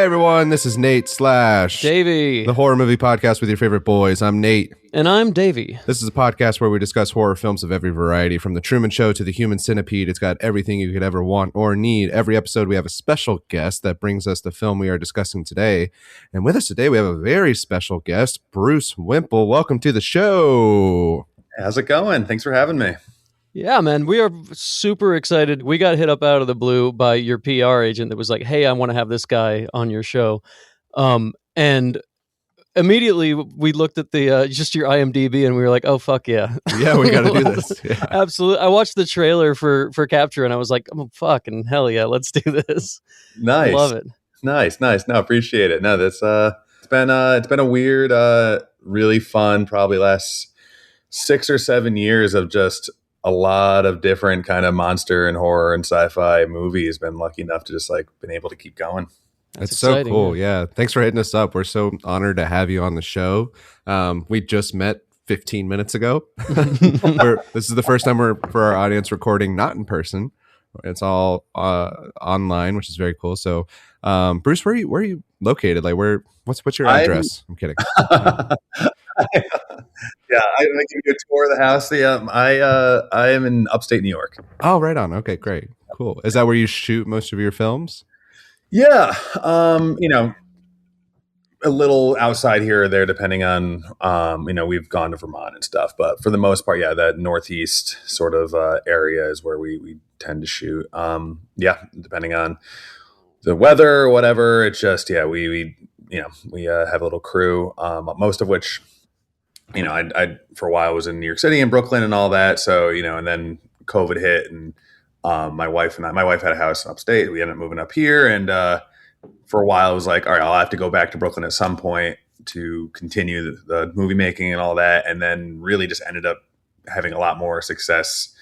Hey everyone, this is Nate / Davey. the horror movie podcast with your favorite boys. I'm Nate. And I'm Davey. This is a podcast where we discuss horror films of every variety, from The Truman Show to The Human Centipede. It's got everything you could ever want or need. Every episode we have a special guest that brings us the film we are discussing today. And with us today we have a very special guest, Bruce Wemple. Welcome to the show. How's it going? Thanks for having me. Yeah, man, we are super excited. We got hit up out of the blue by your PR agent that was like, hey, I want to have this guy on your show. And immediately we looked at the just your IMDb and we were like, oh, fuck yeah. Yeah, we got to do this. Yeah. Absolutely. I watched the trailer for Capture and I was like, oh, fucking hell yeah, let's do this. Nice. Love it. Nice. No, appreciate it. No, that's it's been a weird, really fun, probably last 6 or 7 years of just a lot of different kind of monster and horror and sci-fi movies. Been lucky enough to just been able to keep going. That's so cool. Yeah. Thanks for hitting us up. We're so honored to have you on the show. We just met 15 minutes ago. This is the first time we're, for our audience, recording not in person. It's all online, which is very cool. So, Bruce, where are you located? Like, what's your address? I'm kidding. Yeah, I give you a tour of the house. Yeah, I am in upstate New York. Oh, right on. Okay, great, cool. Is that where you shoot most of your films? Yeah, a little outside here or there, depending on we've gone to Vermont and stuff, but for the most part, yeah, that northeast sort of area is where we tend to shoot. Depending on the weather or whatever, it's just we have a little crew, most of which. I for a while was in New York City and Brooklyn and all that. So, and then COVID hit and my wife had a house in upstate. We ended up moving up here. And for a while, I was like, all right, I'll have to go back to Brooklyn at some point to continue the movie making and all that. And then really just ended up having a lot more success.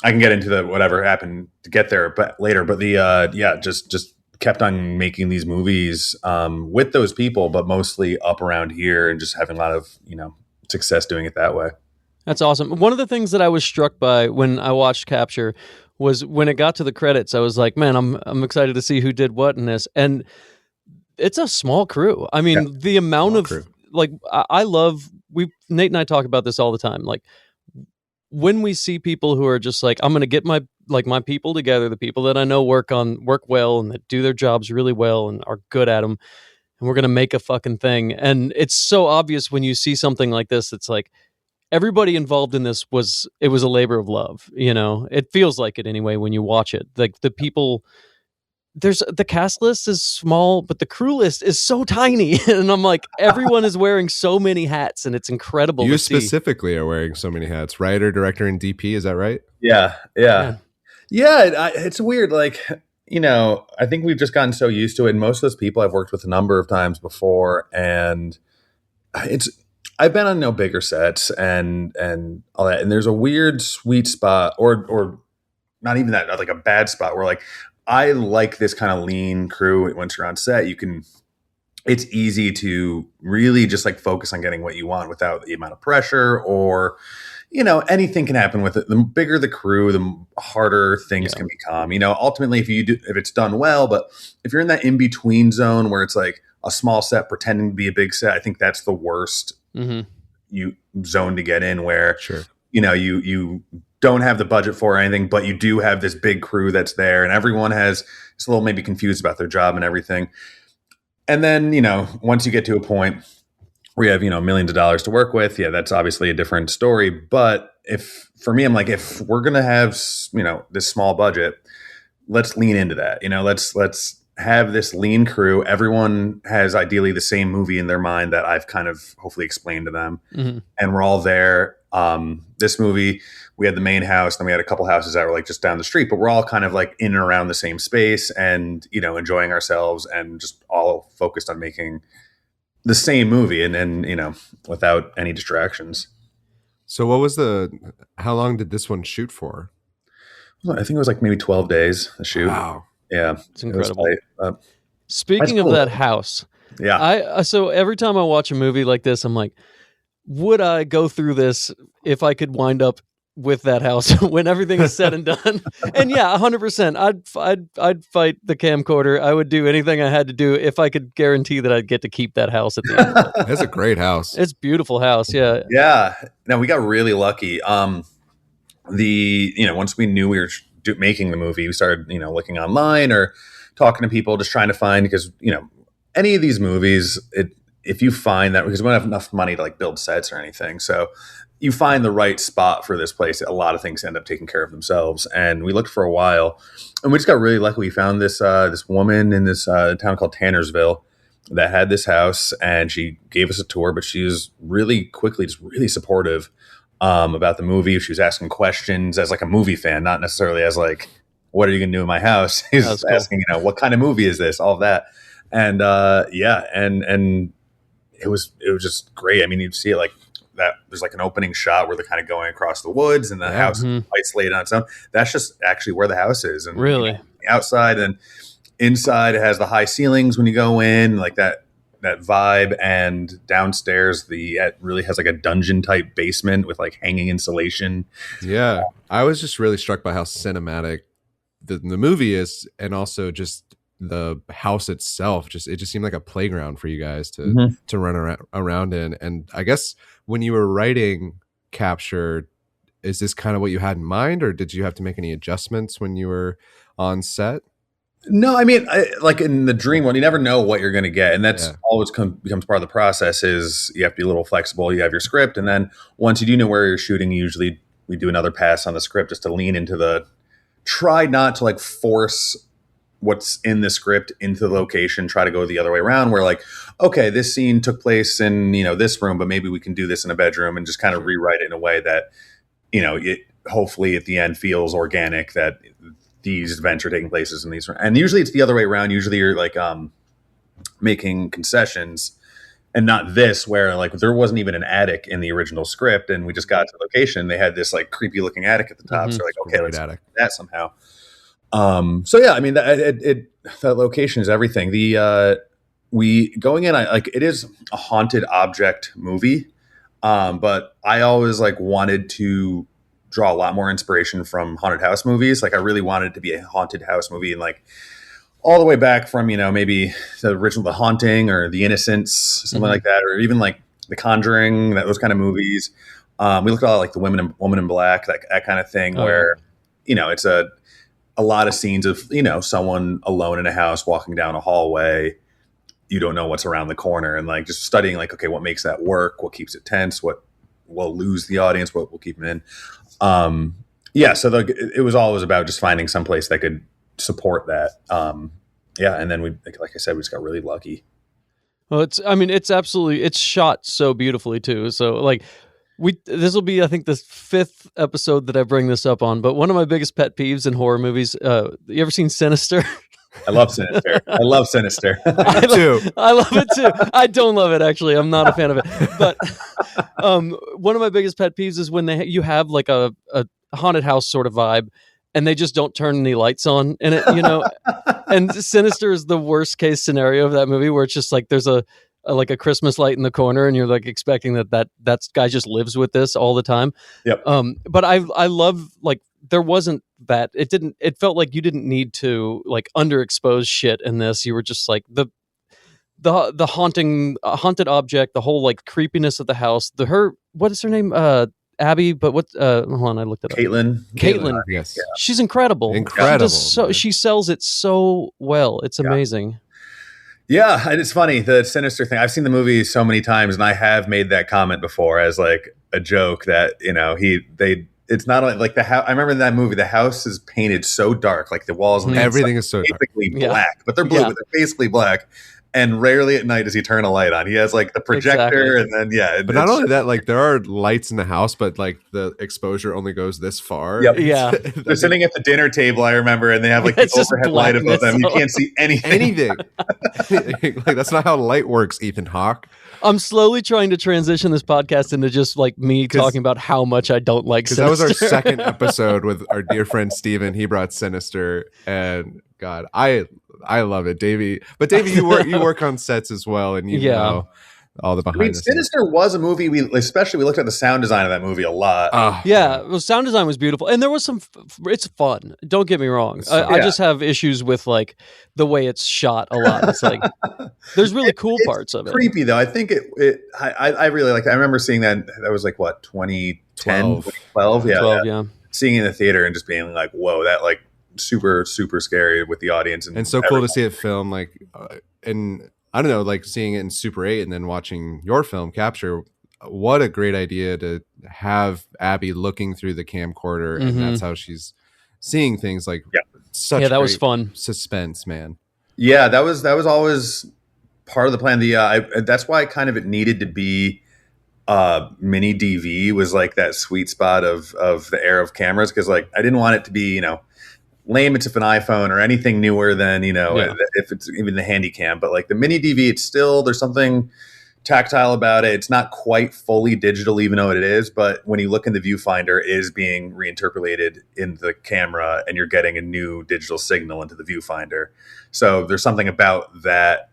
I can get into the whatever happened to get there but later. But just kept on making these movies with those people, but mostly up around here and just having a lot of, success doing it that way. That's awesome. One of the things that I was struck by when I watched Capture was when it got to the credits, I was like, man, I'm excited to see who did what in this. And it's a small crew. I mean, the amount of crew. I love, Nate and I talk about this all the time. Like when we see people who are just like, I'm going to get my people together, the people that I know work well and that do their jobs really well and are good at them. And we're going to make a fucking thing. And it's so obvious when you see something like this. It's like everybody involved in this was a labor of love. It feels like it anyway when you watch it. Like the people, the cast list is small, but the crew list is so tiny. And I'm like, everyone is wearing so many hats and it's incredible. You specifically are wearing so many hats. Writer, director, and DP. Is that right? Yeah. It's weird. I think we've just gotten so used to it. And most of those people I've worked with a number of times before, and I've been on bigger sets and all that. And there's a weird sweet spot, or not even that, like a bad spot where I like this kind of lean crew. Once you're on set, it's easy to really just focus on getting what you want without the amount of pressure or, anything can happen with it. The bigger the crew, the harder things can become. Ultimately, if it's done well, but if you're in that in between zone where it's like a small set pretending to be a big set, I think that's the worst zone to get in. Where you don't have the budget for anything, but you do have this big crew that's there, and everyone is a little maybe confused about their job and everything. And then once you get to a point where you have, millions of dollars to work with, that's obviously a different story. But for me, I'm like, if we're going to have, this small budget, let's lean into that. Let's have this lean crew. Everyone has ideally the same movie in their mind that I've kind of hopefully explained to them. Mm-hmm. And we're all there. This movie, we had the main house, then we had a couple houses that were just down the street, but we're all kind of in and around the same space and, enjoying ourselves and just all focused on making the same movie and without any distractions. So how long did this one shoot for? I think it was maybe 12 days a shoot. Wow. Yeah. It's incredible. Speaking of that house. Yeah. So every time I watch a movie like this, I'm like, would I go through this if I could wind up with that house when everything is said and done. And yeah, 100%. I'd fight the camcorder. I would do anything I had to do if I could guarantee that I'd get to keep that house at the end of it. That's a great house. It's a beautiful house. Yeah. Yeah. No, we got really lucky. Once we knew we were making the movie, we started, looking online or talking to people, just trying to find, because, any of these movies, if you find that, because we don't have enough money to like build sets or anything. So you find the right spot for this place, a lot of things end up taking care of themselves. And we looked for a while, and we just got really lucky. We found this woman in this town called Tannersville that had this house, and she gave us a tour, but she was really quickly just really supportive about the movie. She was asking questions as like a movie fan, not necessarily as like, what are you going to do in my house? He's asking, what kind of movie is this? All of that. And and it was just great. I mean, you'd see it like that. There's like an opening shot where they're kind of going across the woods, and the house is isolated on its own. That's just actually where the house is. And really, outside and inside, it has the high ceilings when you go in, like that vibe. And downstairs, it really has like a dungeon type basement with like hanging insulation. Yeah, I was just really struck by how cinematic the movie is, and also just the house itself. It just seemed like a playground for you guys to run around in. And I guess when you were writing Capture, is this kind of what you had in mind, or did you have to make any adjustments when you were on set? No, I mean, like in the dream one, you never know what you're going to get. And that's always becomes part of the process. Is you have to be a little flexible. You have your script. And then once you do know where you're shooting, usually we do another pass on the script just to lean into try not to like force what's in the script into the location, try to go the other way around, where like, okay, this scene took place in, this room, but maybe we can do this in a bedroom, and just kind of rewrite it in a way that, it hopefully at the end feels organic, that these events are taking places in these. And usually it's the other way around. Usually you're like making concessions, and not this, where like there wasn't even an attic in the original script, and we just got to the location. They had this like creepy looking attic at the top. So like, okay, let's do that somehow. So yeah, I mean, that location is everything. We going in, it is a haunted object movie. But I always like wanted to draw a lot more inspiration from haunted house movies. Like I really wanted it to be a haunted house movie, and like all the way back from, maybe the original The Haunting or The Innocents, something like that, or even like The Conjuring, those kind of movies. We looked at all like The Woman in Black, that kind of thing, where, it's a lot of scenes of, someone alone in a house walking down a hallway. You don't know what's around the corner, and like just studying like, okay, what makes that work? What keeps it tense? What will lose the audience? What will keep them in? So it was always about just finding some place that could support that. And then like I said, we just got really lucky. Well, it's shot so beautifully too. So like this will be, I think, the 5th episode that I bring this up on, but one of my biggest pet peeves in horror movies, you ever seen Sinister? I love Sinister. I love Sinister. I love it too. I don't love it, actually. I'm not a fan of it. But one of my biggest pet peeves is when you have like a haunted house sort of vibe, and they just don't turn any lights on in it, And Sinister is the worst case scenario of that movie, where it's just like there's a Christmas light in the corner, and you're like expecting that guy just lives with this all the time. Yep. But I love, like, there wasn't that. It felt like you didn't need to like underexpose shit in this. You were just like the haunted object, the whole like creepiness of the house. What is her name? Abby, but what? Hold on, I looked it up. Caitlin. Yes, yeah. She's incredible. She sells it so well. It's amazing. Yeah, and it's funny, the Sinister thing. I've seen the movie so many times, and I have made that comment before as like a joke that it's not like the house. I remember in that movie, the house is painted so dark, like the walls and everything is so basically black, but they're blue, but they're basically black. And rarely at night does he turn a light on. He has like the projector, and then But not only that, like there are lights in the house, but like the exposure only goes this far. Yep. Yeah, they're sitting at the dinner table, I remember, and they have like the overhead light above them. You can't see anything. Like that's not how light works, Ethan Hawke. I'm slowly trying to transition this podcast into just like me talking about how much I don't like Sinister. That was our second episode with our dear friend Steven. He brought Sinister, and God, I love it, Davey. But Davey, you work on sets as well, and you know all the behind the scenes. Sinister was a movie we looked at the sound design of that movie a lot. Well, sound design was beautiful, and there was some. It's fun. Don't get me wrong. I just have issues with like the way it's shot a lot. It's like there's really cool parts of it. Creepy though. I think I really like. I remember seeing that. That was like what 2010, 2012. Yeah. Seeing it in the theater and just being like, whoa, that like super super scary with the audience and so cool to see it filmed like and I don't know, like seeing it in Super 8 and then watching your film Capture. What a great idea to have Abby looking through the camcorder and that's how she's seeing things. Like such that was fun suspense, man. Yeah, that was always part of the plan. That's why it needed to be mini DV was like that sweet spot of the era of cameras, because like I didn't want it to be lame it's if an iPhone or anything newer than if it's even the Handycam, but like the mini DV, it's still, there's something tactile about it. It's not quite fully digital, even though it is, but when you look in the viewfinder, it is being reinterpolated in the camera and you're getting a new digital signal into the viewfinder. So there's something about that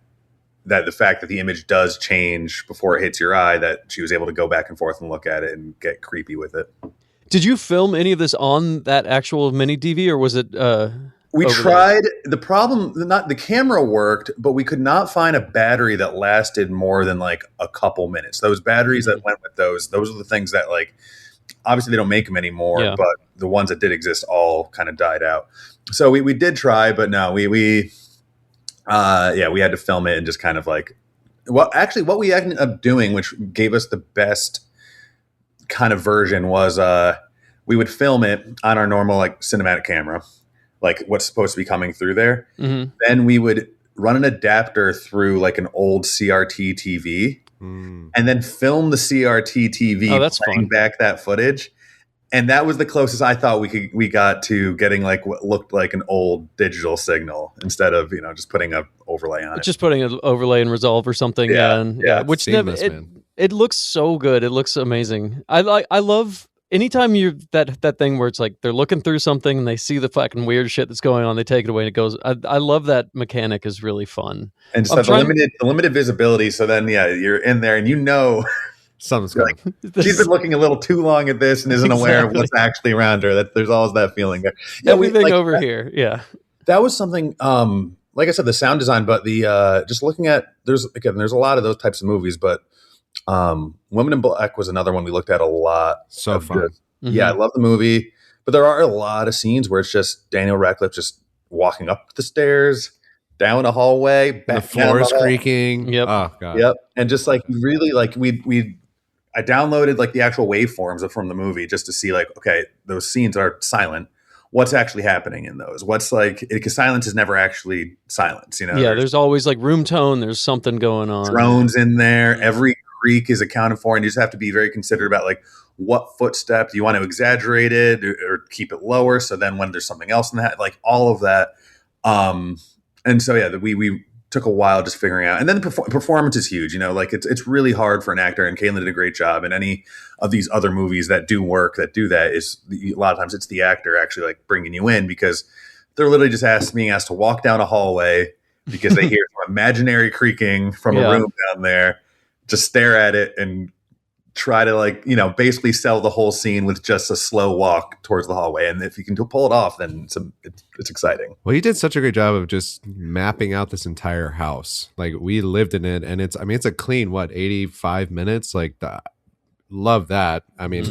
the fact that the image does change before it hits your eye, that she was able to go back and forth and look at it and get creepy with it. Did you film any of this on that actual mini DV, or was it? We tried. The problem, the camera worked, but we could not find a battery that lasted more than like a couple minutes. Those batteries that went with those are the things that like, obviously they don't make them anymore, but the ones that did exist all kind of died out. So we did try, but no, we had to film it and just kind of like, what we ended up doing, which gave us the best kind of version, was we would film it on our normal like cinematic camera, like what's supposed to be coming through there. Then we would run an adapter through like an old CRT TV and then film the CRT TV playing back that footage. And that was the closest I thought we got to getting like what looked like an old digital signal, instead of just putting an overlay on it. Just putting an overlay in Resolve or something. Which seamless, it looks so good. It looks amazing. I love anytime you that thing where it's like they're looking through something and they see the fucking weird shit that's going on, they take it away and it goes. I love that mechanic. Is really fun. And so the limited visibility. So then you're in there and something's going. She's been looking a little too long at this and isn't aware of what's actually around her. That there's always that feeling there. Everything over here. Yeah. That was something, like I said, the sound design, but the just looking at there's a lot of those types of movies, but Women in Black was another one we looked at a lot. So fun. Yeah, I love the movie, but there are a lot of scenes where it's just Daniel Radcliffe just walking up the stairs, down a hallway, back the floor is creaking. Yep. Oh god. Yep. And just like really like I downloaded like the actual waveforms from the movie just to see like, okay, those scenes are silent. What's actually happening in those? What's like, because silence is never actually silence, Yeah, there's always like room tone. There's something going on. Drones in there. Every creak is accounted for, and you just have to be very considerate about like what footstep do you want to exaggerate it or keep it lower. So then when there's something else in that, like all of that. And so we took a while just figuring out, and then the performance is huge. Like it's really hard for an actor, and Caitlin did a great job. And any of these other movies that do that is a lot of times it's the actor actually like bringing you in, because they're literally just being asked to walk down a hallway because they hear some imaginary creaking from a room down there, just stare at it and try to like, basically sell the whole scene with just a slow walk towards the hallway. And if you can pull it off, then it's exciting. Well, you did such a great job of just mapping out this entire house. Like we lived in it, and it's a clean, 85 minutes. Like love that. I mean,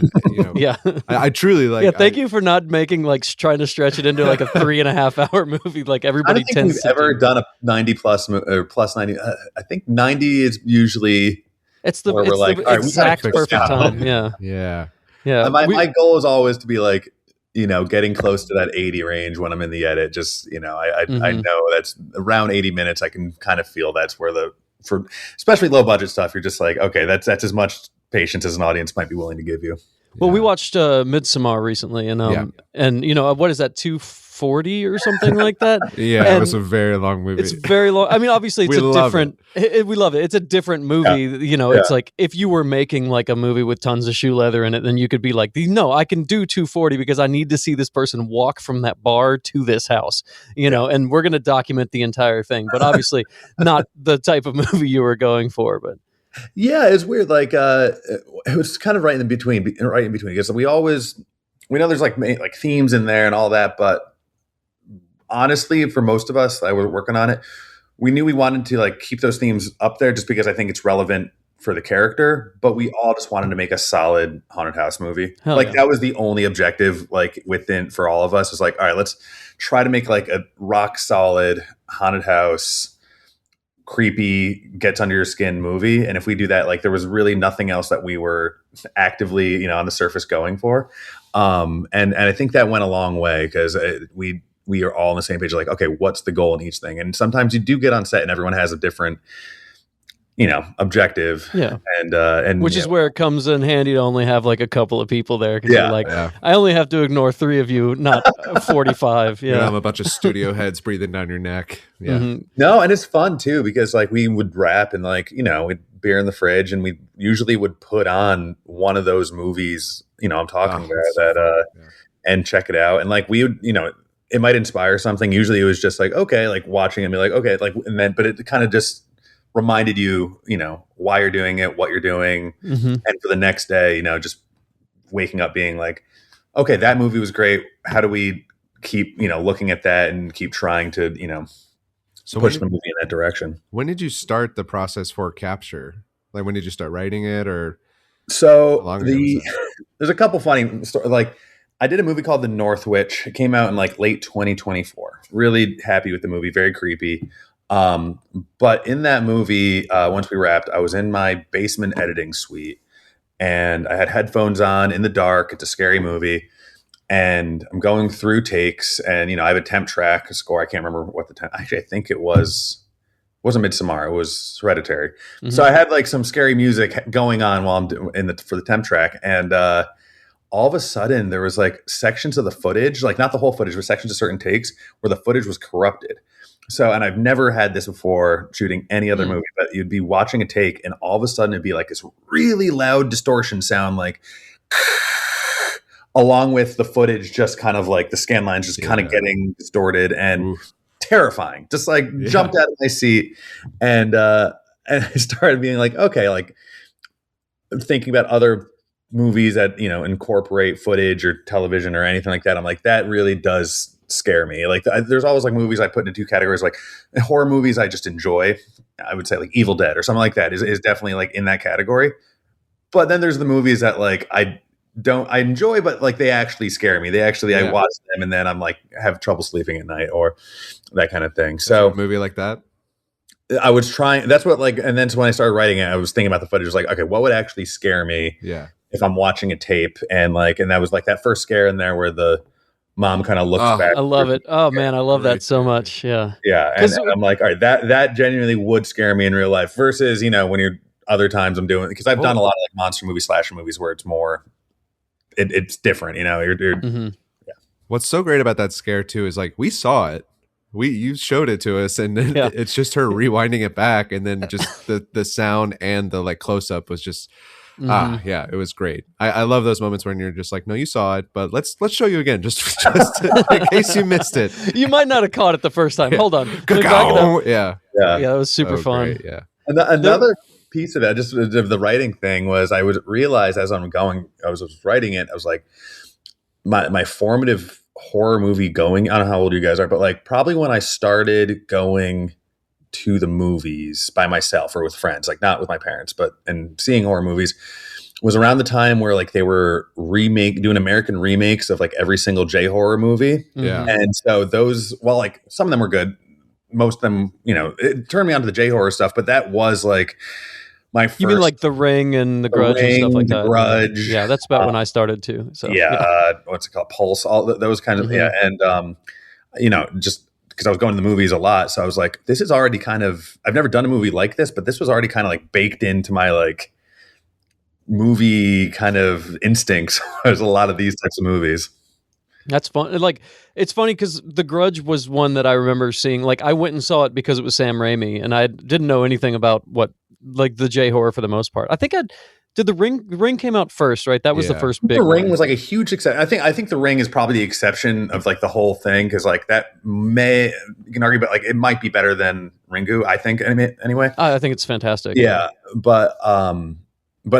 yeah, I truly like. Yeah, thank you for not making like trying to stretch it into like a 3.5 hour movie. Like everybody tends we've ever done a 90 plus or plus 90. I think 90 is usually. It's the exact perfect time. Yeah. My goal is always to be like, getting close to that 80 range when I'm in the edit. Just, I know that's around 80 minutes. I can kind of feel that's where for especially low budget stuff, you're just like, okay, that's as much patience as an audience might be willing to give you. Well, we watched Midsommar recently, and what is that, 240 or something like that? Yeah, and it was a very long movie. It's very long. I mean, obviously, it's a different. We love it. It's a different movie. Yeah. It's like if you were making like a movie with tons of shoe leather in it, then you could be like, no, I can do 240 because I need to see this person walk from that bar to this house. And we're going to document the entire thing. But obviously, not the type of movie you were going for. But Yeah, it's weird. Like it was kind of right in between, because we know there's like themes in there and all that, but honestly, for most of us, I was working on it. We knew we wanted to like keep those themes up there just because I think it's relevant for the character, but we all just wanted to make a solid haunted house movie. Hell Like yeah. that was the only objective, like within for all of us, is like, all right, let's try to make like a rock solid haunted house, creepy, gets under your skin movie. And if we do that, like there was really nothing else that we were actively, on the surface going for. And I think that went a long way because we are all on the same page. Like, okay, what's the goal in each thing? And sometimes you do get on set and everyone has a different, objective. Yeah. And which is where it comes in handy to only have like a couple of people there. Cause Yeah. you're like, Yeah. I only have to ignore 3 of you, not 45. You don't Yeah. have a bunch of studio heads breathing down your neck. Yeah. Mhm. No, and it's fun too because like we would wrap and like we'd beer in the fridge and we usually would put on one of those movies I'm talking about it's so that fun. Yeah. and check it out, and like we would it might inspire something. Usually it was just like, okay, like watching and be like, okay, like, and then but it kind of just reminded you why you're doing it, what you're doing, Mhm. and for the next day just waking up being like, okay, that movie was great, how do we keep looking at that and keep trying to So push the movie in that direction. when did you start the process for Capture? Like when did you start writing it, or So how long ago was there's a couple funny stories. Like I did a movie called The North Witch. It came out in like late 2024. Really happy with the movie. Very creepy. But in that movie, once we wrapped, I was in my basement editing suite and I had headphones on in the dark. It's a scary movie. And I'm going through takes and, I have a temp track, a score. I can't remember what the temp, actually, I think it wasn't Midsommar. It was Hereditary. Mhm. So I had like some scary music going on while I'm for the temp track. And, all of a sudden there was like sections of the footage, like not the whole footage, but sections of certain takes where the footage was corrupted. So, and I've never had this before shooting any other movie, but you'd be watching a take and all of a sudden it'd be like this really loud distortion sound, like along with the footage, just kind of like the scan lines just kind of getting distorted and terrifying, just like jumped out of my seat. And I started being like, okay, like thinking about other movies that incorporate footage or television or anything like that. I'm like, that really does scare me. Like there's always like movies I put into 2 categories, like horror movies I just enjoy. I would say like Evil Dead or something like that is definitely like in that category. But then there's the movies that like I enjoy, but like they actually scare me. I watch them and then I'm like have trouble sleeping at night or that kind of thing. So a movie like that? I was trying, that's what like, and then when I started writing it, I was thinking about the footage. I was like, okay, what would actually scare me? Yeah. If I'm watching a tape and that was like that first scare in there where the mom kind of looks back. I love it. Oh man, I love that so much. Yeah. Yeah. And I'm like, all right, that genuinely would scare me in real life versus, when you're other times I'm doing, because I've done a lot of like monster movies, slasher movies where it's more, it's different, you're Mhm. yeah. What's so great about that scare too is like we saw it. You showed it to us and then it's just her rewinding it back and then just the sound and the like close up was just it was great. I love those moments when you're just like, no, you saw it, but let's show you again, just in case you missed it. You might not have caught it the first time. Hold on. Yeah, that was super fun. Great, yeah. Another piece of that, just of the writing thing, was I would realize as I was writing it, I was like, my formative horror movie going, I don't know how old you guys are, but like probably when I started going to the movies by myself or with friends, like not with my parents, and seeing horror movies was around the time where like they were doing American remakes of like every single J horror movie. Yeah. And so those, well, like some of them were good. Most of them, it turned me on to the J horror stuff, but that was like my first. You mean like The Ring and The Grudge and stuff like that? Grudge. Yeah, that's about when I started too. So what's it called? Pulse, all those kinds of, and just because I was going to the movies a lot. So I was like, this is already kind of, I've never done a movie like this, but this was already kind of like baked into my like movie kind of instincts. There's a lot of these types of movies. That's fun. Like, it's funny because The Grudge was one that I remember seeing. Like, I went and saw it because it was Sam Raimi, and I didn't know anything about like the J horror for the most part. I think Did the Ring came out first, right? That was the first big The Ring one. was like a huge success. I think The Ring is probably the exception of like the whole thing, because like that you can argue, but like it might be better than Ringu, I think, anyway. I think it's fantastic. Yeah, but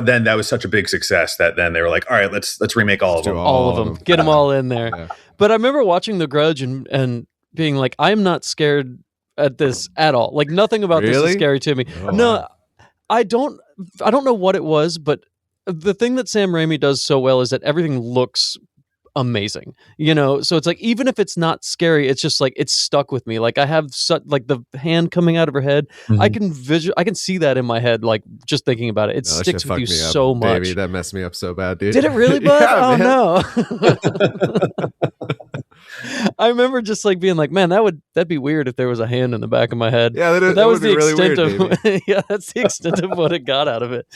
then that was such a big success that then they were like, all right, let's remake all of them. All of them. Get them all in there. Yeah. But I remember watching The Grudge and being like, I'm not scared at this at all. Like nothing about this is scary to me. Oh, no, wow. I don't know what it was, but the thing that Sam Raimi does so well is that everything looks amazing, so it's like, even if it's not scary, it's just like it's stuck with me. Like I have like the hand coming out of her head. Mm-hmm. I can see that in my head, like just thinking about it. It sticks with you so much. Baby, that messed me up so bad, dude. Did it really, bud? Oh no. I remember just like being like, man, that'd be weird if there was a hand in the back of my head. Yeah, that was the extent really weird, yeah, that's the extent of what it got out of it.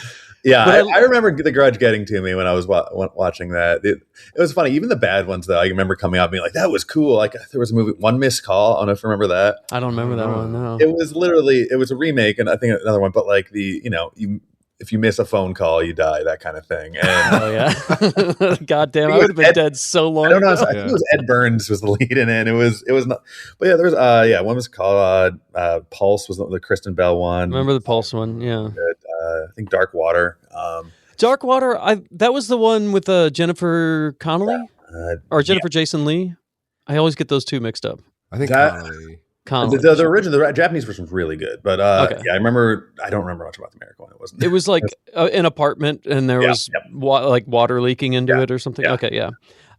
Yeah, I remember The Grudge getting to me when I was watching that. It was funny. Even the bad ones, though, I remember coming out and being like, that was cool. Like there was a movie, One Missed Call. I don't know if you remember that. I don't remember that one, no. It was a remake, and I think another one, but like if you miss a phone call, you die, that kind of thing. And, oh yeah, goddamn! I would have been dead so long. I don't know. I think it was Ed Burns was the lead in it. It was not. But yeah, there's one was called Pulse, was the Kristen Bell one. Remember the Pulse one? Yeah. I think Dark Water. Dark Water. That was the one with Jennifer Connelly or Jennifer Jason Leigh. I always get those two mixed up. I think Connelly. The original, the Japanese version was really good, but yeah, I don't remember much about the American one. It was like an apartment, and there was like water leaking into it or something. Yeah. Okay, yeah,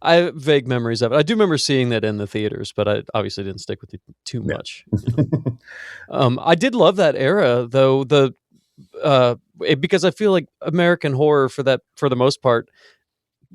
I have vague memories of it. I do remember seeing that in the theaters, but I obviously didn't stick with it too much. I did love that era, though. Because I feel like American horror for the most part,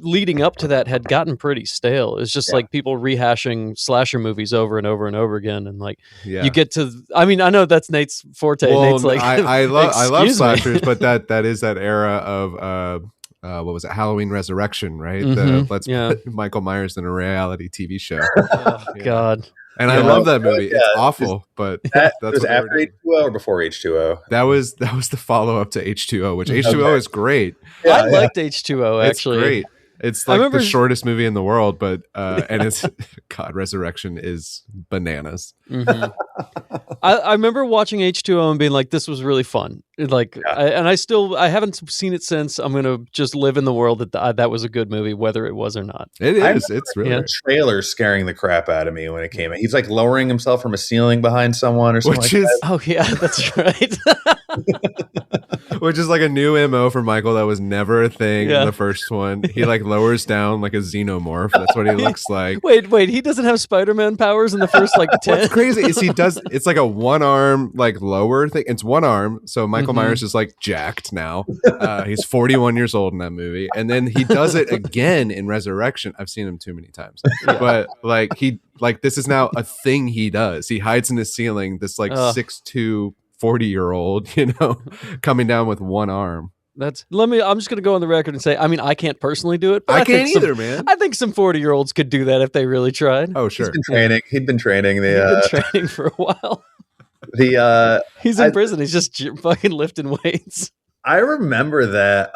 leading up to that, had gotten pretty stale. It's just like people rehashing slasher movies over and over and over again, and like you get to. I mean, I know that's Nate's forte. Well, Nate's like, I love slashers, but that is that era of what was it, Halloween Resurrection, right? Mm-hmm. Let's put Michael Myers in a reality TV show. Oh, God. And I love that movie. It's awful, but that's was after H2O or before H2O. That was the follow up to H2O, which H2O is great. I liked H2O actually. It's great. It's like the shortest movie in the world, but and it's God, Resurrection is bananas. Mm-hmm. I remember watching H2O and being like, this was really fun. Like, I haven't seen it since. I'm gonna just live in the world that was a good movie, whether it was or not. It is. It's really a trailer scaring the crap out of me when it came out. He's like lowering himself from a ceiling behind someone or something. Oh yeah, that's right. Which is like a new MO for Michael that was never a thing in the first one. He like lowers down like a xenomorph. That's what he looks like. Wait, he doesn't have Spider-Man powers in the first like 10? What's crazy is it's like a one arm like lower thing. It's one arm. So Michael Myers is like jacked now. He's 41 years old in that movie. And then he does it again in Resurrection. I've seen him too many times. But like this is now a thing he does. He hides in the ceiling, this like 6'2" 40-year-old, coming down with one arm. I'm just gonna go on the record and say, I mean, I can't personally do it, but I can't either, man. I think some 40-year-olds could do that if they really tried. Oh, sure. He'd been training. He'd been training for a while. He's in prison. He's just fucking lifting weights. I remember that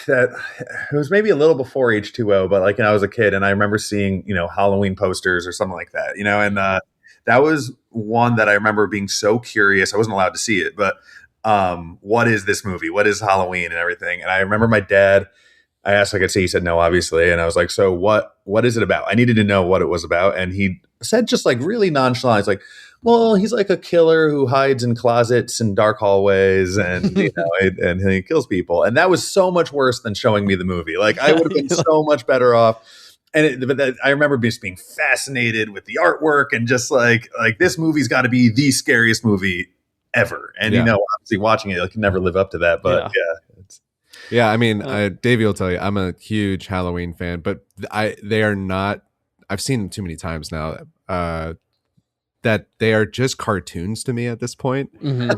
it was maybe a little before H2O, but like I was a kid, and I remember seeing Halloween posters or something like that, and that was one that I remember being so curious. I wasn't allowed to see it, but what is this movie? What is Halloween and everything? And I remember my dad, I asked if I could see, he said no, obviously. And I was like, so what is it about? I needed to know what it was about. And he said just like really nonchalant, it's like, well, he's like a killer who hides in closets and dark hallways and and he kills people. And that was so much worse than showing me the movie. Like I would have been so much better off. And I remember just being fascinated with the artwork and just like this movie's got to be the scariest movie ever. And obviously watching it, I can never live up to that. But I mean, Davey will tell you, I'm a huge Halloween fan, but they are not. I've seen them too many times now. that they are just cartoons to me at this point. Mhm.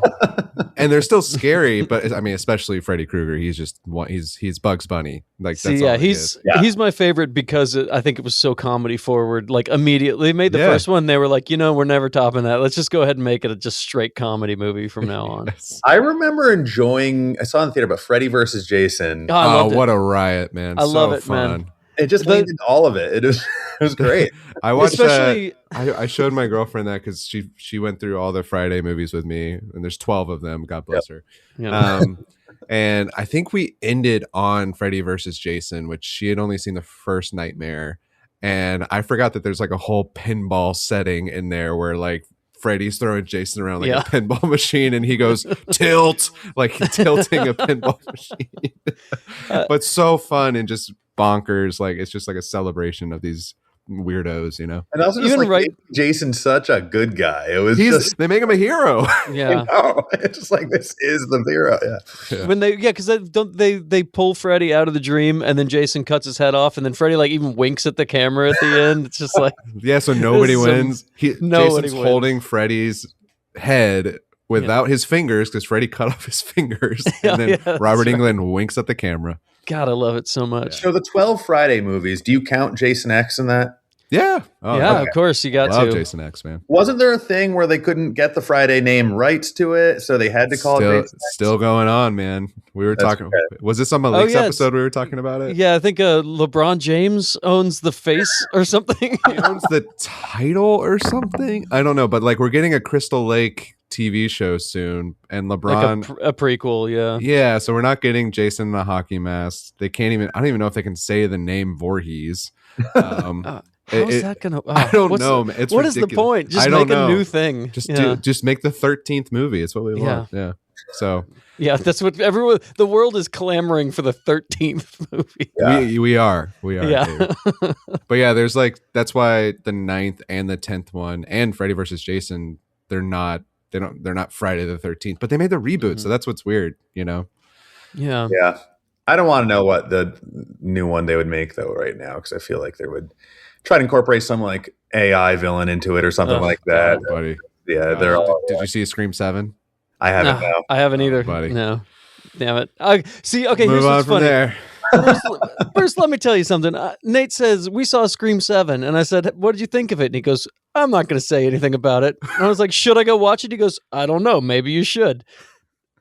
And they're still scary, but I mean, especially Freddy Krueger. He's Bugs Bunny. Like, See, that's yeah, all he is. he's my favorite because I think it was so comedy forward. Like immediately they made the first one, they were like, we're never topping that. Let's just go ahead and make it a just straight comedy movie from now on. Yes. I remember enjoying. I saw it in the theater, but Freddy versus Jason. Oh, what a riot, man! I love it, fun. Man. It just leaned into all of it. It was great. I watched that. I showed my girlfriend that because she went through all the Friday movies with me, and there's 12 of them. God bless her. Yeah. And I think we ended on Freddy versus Jason, which she had only seen the first Nightmare, and I forgot that there's like a whole pinball setting in there where like Freddy's throwing Jason around like a pinball machine, and he goes tilt, like tilting a pinball machine. But so fun and just bonkers. Like it's just like a celebration of these weirdos, And also just Jason's such a good guy. It was they make him a hero. Yeah. It's just like, this is the hero. Yeah. When because they pull Freddy out of the dream, and then Jason cuts his head off, and then Freddy like even winks at the camera at the end. It's just like so nobody wins. Jason's holding Freddy's head without his fingers because Freddy cut off his fingers, and then Robert Englund winks at the camera. God, I love it so much. So the 12 Friday movies, do you count Jason X in that? Yeah. Of course you got Love to. Jason X, man. Wasn't there a thing where they couldn't get the Friday name rights to it, so they had to call it Jason X? Still going on, man. We were talking. Was this on Malik's episode we were talking about it? Yeah, I think LeBron James owns the face or something. He owns the title or something. I don't know, but like we're getting a Crystal Lake TV show soon, and LeBron like a prequel, yeah. So we're not getting Jason in the hockey mask. They can't even. I don't even know if they can say the name Voorhees. How's that gonna? I don't know. It's what ridiculous. Is the point? Just make a new thing. Just make the 13th movie. It's what we want. Yeah. So that's what everyone. The world is clamoring for the 13th movie. Yeah. We are. Yeah. But yeah, there's like that's why the 9th and the 10th one and Freddy versus Jason, they're not Friday the 13th, but they made the reboot, so that's what's weird, Yeah. Yeah. I don't want to know what the new one they would make though right now, because I feel like they would try to incorporate some like AI villain into it or something like that. God, buddy. Yeah, they're all. Did you see Scream 7? I haven't. No. I haven't either, buddy. No, damn it. I see. Okay, move here's on what's from funny. There. First, let me tell you something. Nate says we saw Scream 7, and I said, "What did you think of it?" And he goes, "I'm not going to say anything about it." And I was like, "Should I go watch it?" He goes, "I don't know. Maybe you should."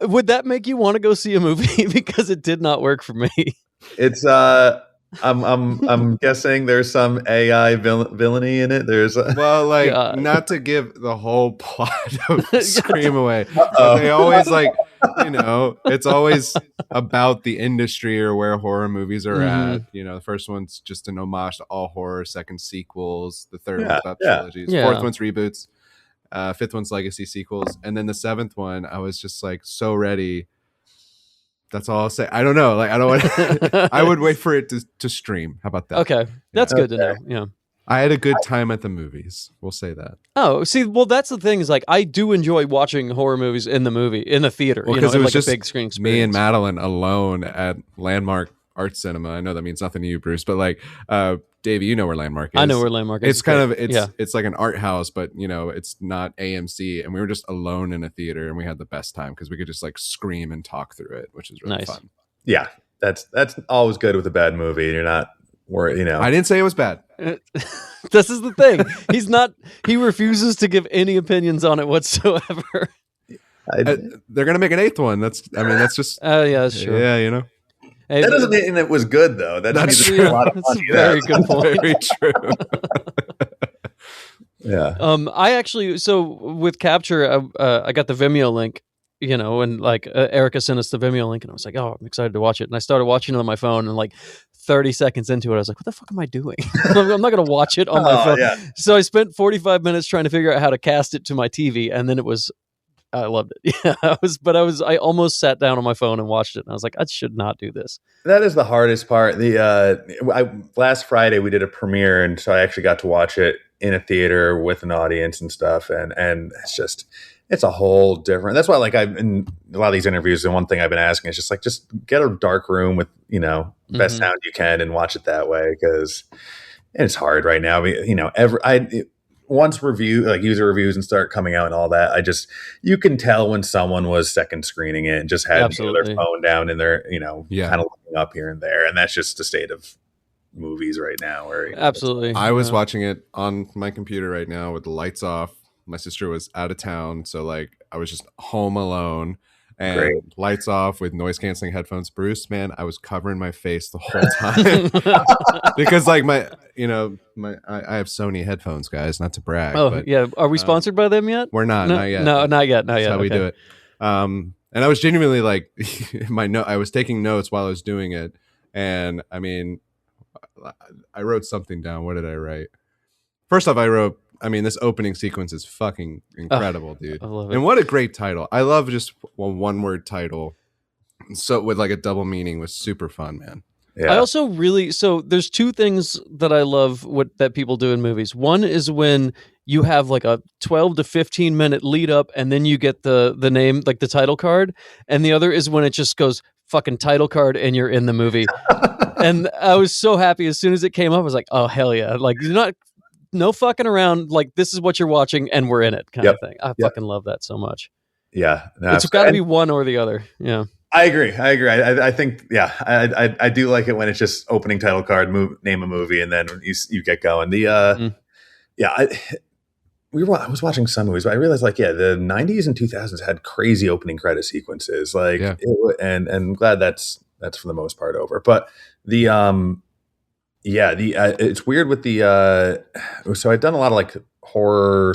Would that make you want to go see a movie? Because it did not work for me. It's I'm guessing there's some AI villainy in it. There's not to give the whole plot of Scream away. But they always it's always about the industry or where horror movies are at. The first one's just an homage to all horror. Second, sequels. The third one's about trilogies. Fourth one's reboots. Fifth one's legacy sequels, and then the seventh one, I was just like so ready. That's all I'll say. I don't know. Like I don't want. I would wait for it to stream. How about that? Okay, that's good to know. Yeah, I had a good time at the movies. We'll say that. Oh, see, well, that's the thing is like I do enjoy watching horror movies in the theater. Because it was just a big screen experience. Me and Madeline alone at Landmark Art Cinema. I know that means nothing to you, Bruce, but like, Davey, you know where Landmark is. I know where Landmark is. It's kind of it's like an art house, but it's not AMC. And we were just alone in a theater, and we had the best time because we could just like scream and talk through it, which is really fun. Yeah, that's always good with a bad movie. You're not worried. I didn't say it was bad. This is the thing. He refuses to give any opinions on it whatsoever. They're gonna make an 8th one. That's just. Yeah, that's true. Yeah, Hey, that doesn't mean it was good though. That's true. A lot of that's a very good point. Very true. Yeah. I actually with Capture, I got the Vimeo link, and like Erica sent us the Vimeo link, and I was like, oh, I'm excited to watch it. And I started watching it on my phone, and like 30 seconds into it, I was like, what the fuck am I doing? I'm not going to watch it on my phone. Yeah. So I spent 45 minutes trying to figure out how to cast it to my TV, and then I loved it. Yeah, I almost sat down on my phone and watched it, and I was like, I should not do this. That is the hardest part. Last Friday we did a premiere, and so I actually got to watch it in a theater with an audience and stuff, and it's a whole different. That's why, like, I've in a lot of these interviews, and one thing I've been asking is just get a dark room with best sound you can and watch it that way, because it's hard right now. once user reviews and start coming out and all that, you can tell when someone was second screening it and just had their phone down and they're, kind of looking up here and there. And that's just the state of movies right now. Absolutely. I was watching it on my computer right now with the lights off. My sister was out of town, so like I was just home alone and lights off with noise canceling headphones. Bruce, man, I was covering my face the whole time because like I have Sony headphones, guys, not to brag. Oh, but, yeah. Are we sponsored by them yet? We're not. Not yet. No, not yet. That's how we do it. And I was genuinely like, I was taking notes while I was doing it, and I mean, I wrote something down. What did I write? First off, this opening sequence is fucking incredible, dude. I love it. And what a great title. I love just one word title. So with like a double meaning was super fun, man. Yeah. I also there's two things that I love that people do in movies. One is when you have like a 12 to 15 minute lead up and then you get the name, like the title card. And the other is when it just goes fucking title card and you're in the movie. And I was so happy as soon as it came up. I was like, oh, hell yeah. Like, no fucking around. Like, this is what you're watching and we're in it kind of thing. I fucking love that so much. Yeah. No, it's got to be one or the other. Yeah. I agree. I think, I do like it when it's just opening title card, name a movie, and then you get going. I was watching some movies, but I realized the 90s and 2000s had crazy opening credit sequences. And I'm glad that's for the most part over. But it's weird with so I've done a lot of like horror,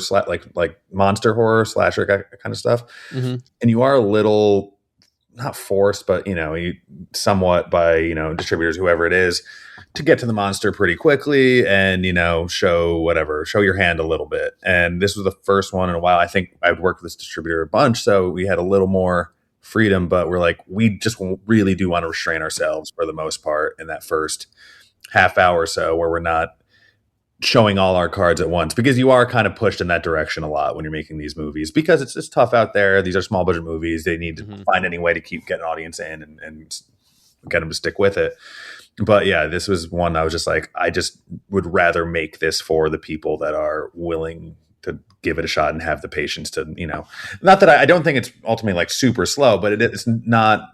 like monster horror, slasher kind of stuff. Mm-hmm. And you are a little, not forced, but you somewhat by distributors, whoever it is, to get to the monster pretty quickly and show your hand a little bit. And this was the first one in a while. I think I'd worked with this distributor a bunch, so we had a little more freedom, but we're like, we just really do want to restrain ourselves for the most part in that first half hour or so, where we're not showing all our cards at once, because you are kind of pushed in that direction a lot when you're making these movies, because it's tough out there. These are small budget movies. They need to find any way to keep getting an audience in and get them to stick with it. But yeah, this was one I was just like, I just would rather make this for the people that are willing to give it a shot and have the patience to, not that I don't think it's ultimately like super slow, but it's not,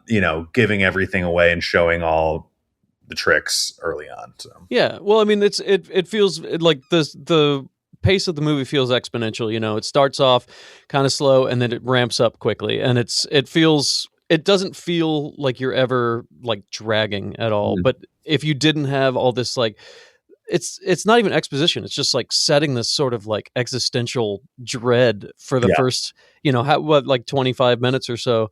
giving everything away and showing all the tricks early on. So yeah, well, I mean, it feels like the pace of the movie feels exponential. It starts off kind of slow and then it ramps up quickly, and it doesn't feel like you're ever like dragging at all. Mm-hmm. But if you didn't have all this, like, it's not even exposition. It's just like setting this sort of like existential dread for the first, 25 minutes or so.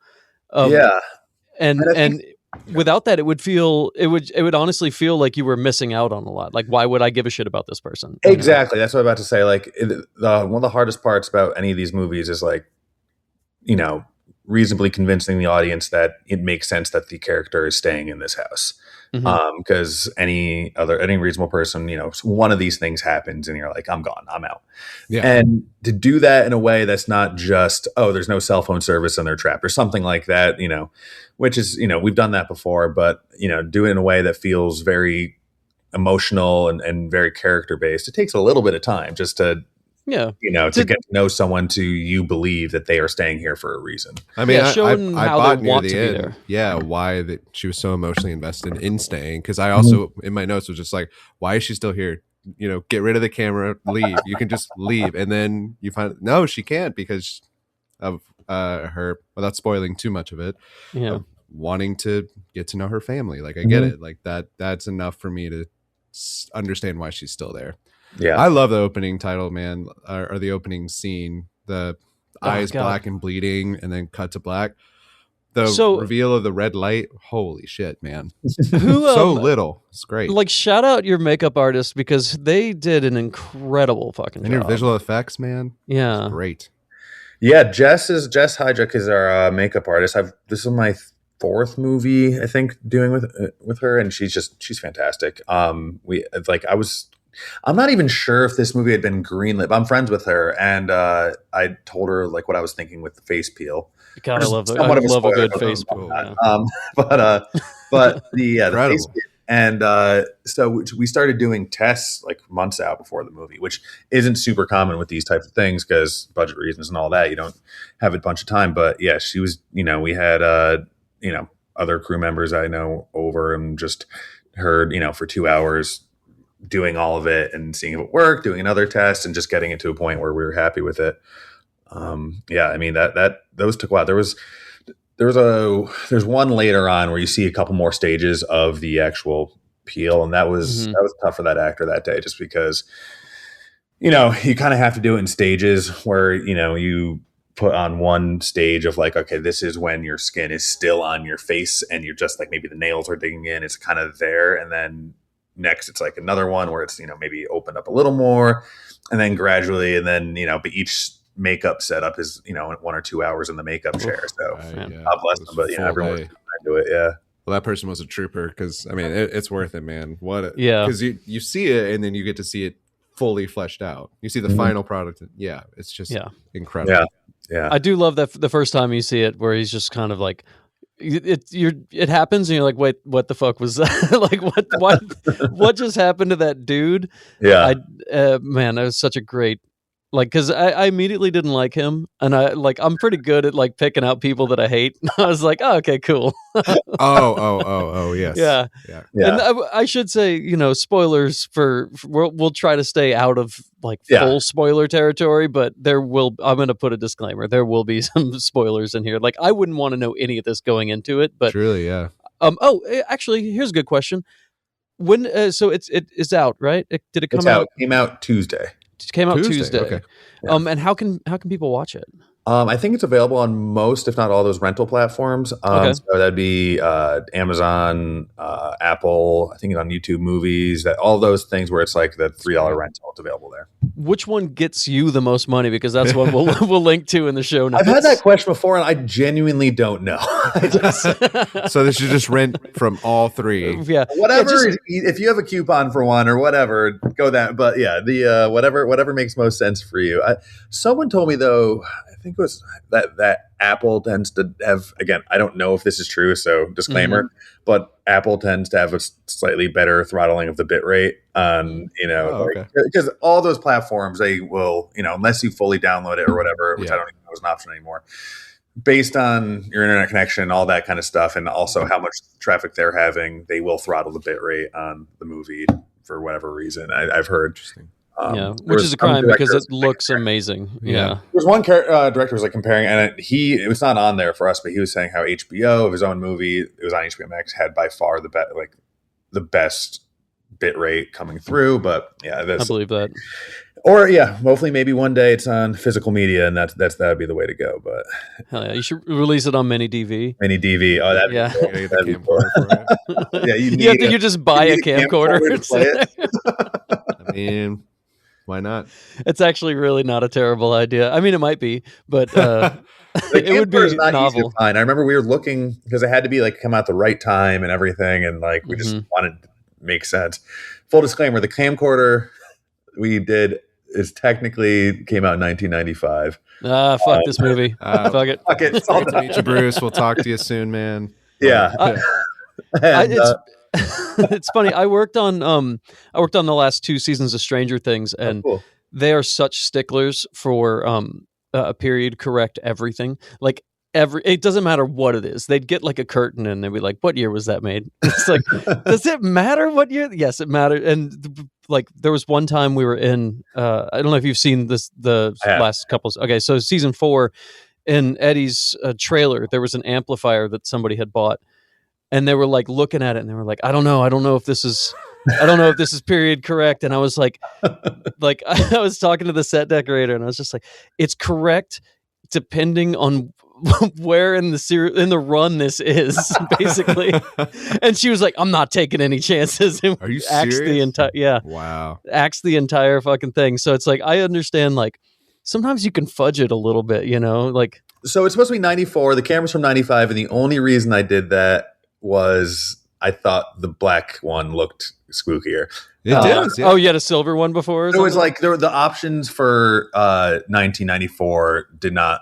And without that, it would honestly feel like you were missing out on a lot. Like, why would I give a shit about this person? Exactly. That's what I'm about to say. Like, one of the hardest parts about any of these movies is like, reasonably convincing the audience that it makes sense that the character is staying in this house. Because any reasonable person, one of these things happens and you're like, I'm gone, I'm out. Yeah. And to do that in a way that's not just, oh, there's no cell phone service and they're trapped or something like that, which is, we've done that before, but, do it in a way that feels very emotional and very character based. It takes a little bit of time just to, to get to know someone to you believe that they are staying here for a reason. I mean, I bought near the end. Yeah, why that she was so emotionally invested in staying. Because I also, in my notes, was just like, why is she still here? Get rid of the camera, leave. You can just leave. And then you find, no, she can't because of her, without spoiling too much of it, wanting to get to know her family. Like, I get it. Like, that's enough for me to understand why she's still there. Yeah, I love the opening title, man, or the opening scene. The eyes black and bleeding, and then cut to black. The reveal of the red light. Holy shit, man! So little. It's great. Like, shout out your makeup artists, because they did an incredible fucking job. And your visual effects, man. Yeah, it's great. Yeah, Jess Hydrick is our makeup artist. This is my fourth movie, I think, doing with her, and she's fantastic. I'm not even sure if this movie had been greenlit. I'm friends with her, and I told her like what I was thinking with the face peel. God, I love a good face peel. Yeah. But the face peel, And so we started doing tests like months out before the movie, which isn't super common with these types of things because budget reasons and all that. You don't have a bunch of time. But yeah, she was, we had, other crew members I know over and just heard, for 2 hours doing all of it and seeing if it worked, doing another test and just getting it to a point where we were happy with it. Those took a while. There's one later on where you see a couple more stages of the actual peel, and that was tough for that actor that day, just because you kind of have to do it in stages where you put on one stage of like, okay, this is when your skin is still on your face and you're just like, maybe the nails are digging in, it's kind of there, and then next it's like another one where it's maybe opened up a little more, and then gradually, and then but each makeup setup is 1 or 2 hours in the makeup chair. So God bless them, but everyone's into it. Yeah. Well, that person was a trooper, because it's worth it, man. Because you see it and then you get to see it fully fleshed out. You see the final product. Yeah, it's just incredible. Yeah. I do love that the first time you see it, where he's just kind of like, it happens and you're like, wait, what the fuck was that? Like, what just happened to that dude? Yeah. Man, that was such a great, like, because I immediately didn't like him, and I'm pretty good at like picking out people that I hate. I was like, oh, okay, cool. oh, yes, yeah. And I should say, spoilers for we'll try to stay out of like full spoiler territory, but I'm going to put a disclaimer. There will be some spoilers in here. Like, I wouldn't want to know any of this going into it, but truly, yeah. Actually, here's a good question. When so it's out, right? Did it come out? It came out Tuesday. It came out Tuesday. Okay. Yeah. And how can people watch it? I think it's available on most, if not all, those rental platforms. So that'd be Amazon, Apple. I think it's on YouTube Movies. All those things where it's like the $3 rental. It's available there. Which one gets you the most money? Because that's what we'll link to in the show notes. I've had that question before, and I genuinely don't know. So they should just rent from all three. Yeah, whatever. If you have a coupon for one or whatever, go that. But yeah, the whatever makes most sense for you. Someone told me though, I think it was that Apple tends to have, again, I don't know if this is true, so disclaimer, but Apple tends to have a slightly better throttling of the bit rate on, because all those platforms, they will, unless you fully download it or whatever, which I don't even know is an option anymore, based on your internet connection, all that kind of stuff, and also how much traffic they're having, they will throttle the bit rate on the movie for whatever reason. I've heard. Interesting. Which is a crime because it looks amazing. Yeah. There's one director was like comparing, and it was not on there for us, but he was saying how HBO, of his own movie, it was on HBO Max, had by far the best bit rate coming through. But yeah, I believe that. Or hopefully maybe one day it's on physical media, and that'd be the way to go. But hell yeah, you should release it on mini DV. Mini DV. Oh, that'd be cool. Yeah, you just buy a camcorder to play it. Why not? It's actually really not a terrible idea. I mean, it might be, but it would be not novel. Easy to find. I remember we were looking because it had to be like come out the right time and everything, and like we just wanted to make sense. Full disclaimer: the camcorder we did is technically came out in 1995. Fuck this movie. Fuck it. Fuck it. Great to meet you, Bruce. We'll talk to you soon, man. Yeah. It's funny. I worked on the last 2 seasons of Stranger Things, and they are such sticklers for a period correct everything. Like it doesn't matter what it is. They'd get like a curtain and they'd be like, "What year was that made?" It's like, does it matter what year? Yes, it mattered. And like there was one time we were in. I don't know if you've seen the last couple. Okay, so season 4 in Eddie's trailer, there was an amplifier that somebody had bought. And they were like looking at it and they were like, I don't know if this is period correct. And I was like I was talking to the set decorator and I was just like, it's correct depending on where in the run this is, basically. And she was like, I'm not taking any chances. And are you serious? Wow. Axed the entire fucking thing. So it's like, I understand, like, sometimes you can fudge it a little bit, like. So it's supposed to be 94. The camera's from 95. And the only reason I did that was I thought the black one looked spookier. It does. Yeah. Oh, you had a silver one before? It was like the options for 1994 did not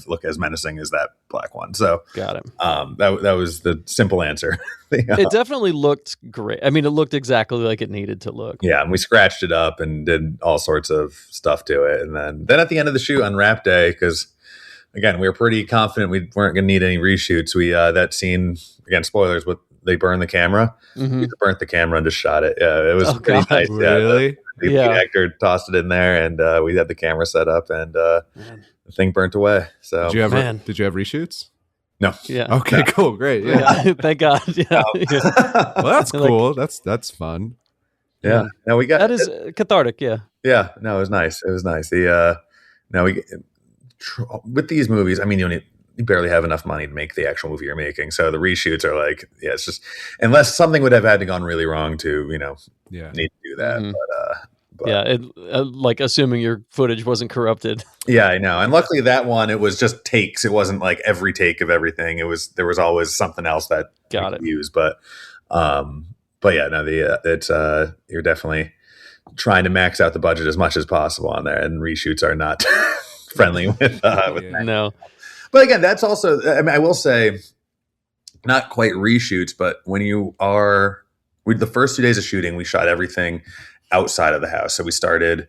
look as menacing as that black one. So got it. That was the simple answer. It definitely looked great. I mean, it looked exactly like it needed to look. Yeah, and we scratched it up and did all sorts of stuff to it, and then at the end of the shoot on wrap day, because again, we were pretty confident we weren't going to need any reshoots. We that scene, again, spoilers, but they burned the camera. Mm-hmm. We burnt the camera and just shot it. Yeah, it was pretty nice. Really? The lead actor tossed it in there, and we had the camera set up, and the thing burnt away. So did you have reshoots? No. Yeah. Okay. No. Cool. Great. Yeah. Thank God. Yeah. Well, that's cool. That's fun. Yeah. No, we got that is cathartic. Yeah. Yeah. No, it was nice. It was nice. With these movies, I mean, you barely have enough money to make the actual movie you're making. So the reshoots are like, it's just, unless something would have had to gone really wrong to, need to do that. Mm-hmm. But yeah, like assuming your footage wasn't corrupted. Yeah, I know. And luckily that one, it was just takes. It wasn't like every take of everything. There was always something else that you could use. But yeah, no, it's you're definitely trying to max out the budget as much as possible on there, and reshoots are not friendly with no. But again, that's also, I mean, I will say, not quite reshoots, but when the first 2 days of shooting, we shot everything outside of the house. So we started,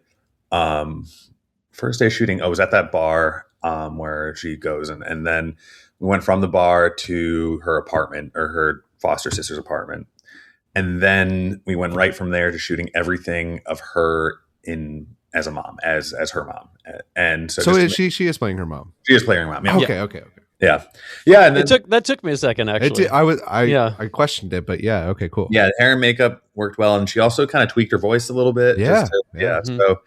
first day shooting, I was at that bar where she goes, and then we went from the bar to her apartment, or her foster sister's apartment. And then we went right from there to shooting everything of her as a mom, as her mom. And so she is playing her mom. She is playing her mom. Yeah. Okay. Yeah. Yeah. And that took me a second, actually. I questioned it, but yeah. Okay, cool. Yeah. Hair and makeup worked well. And she also kind of tweaked her voice a little bit. Yeah. Mm-hmm. So,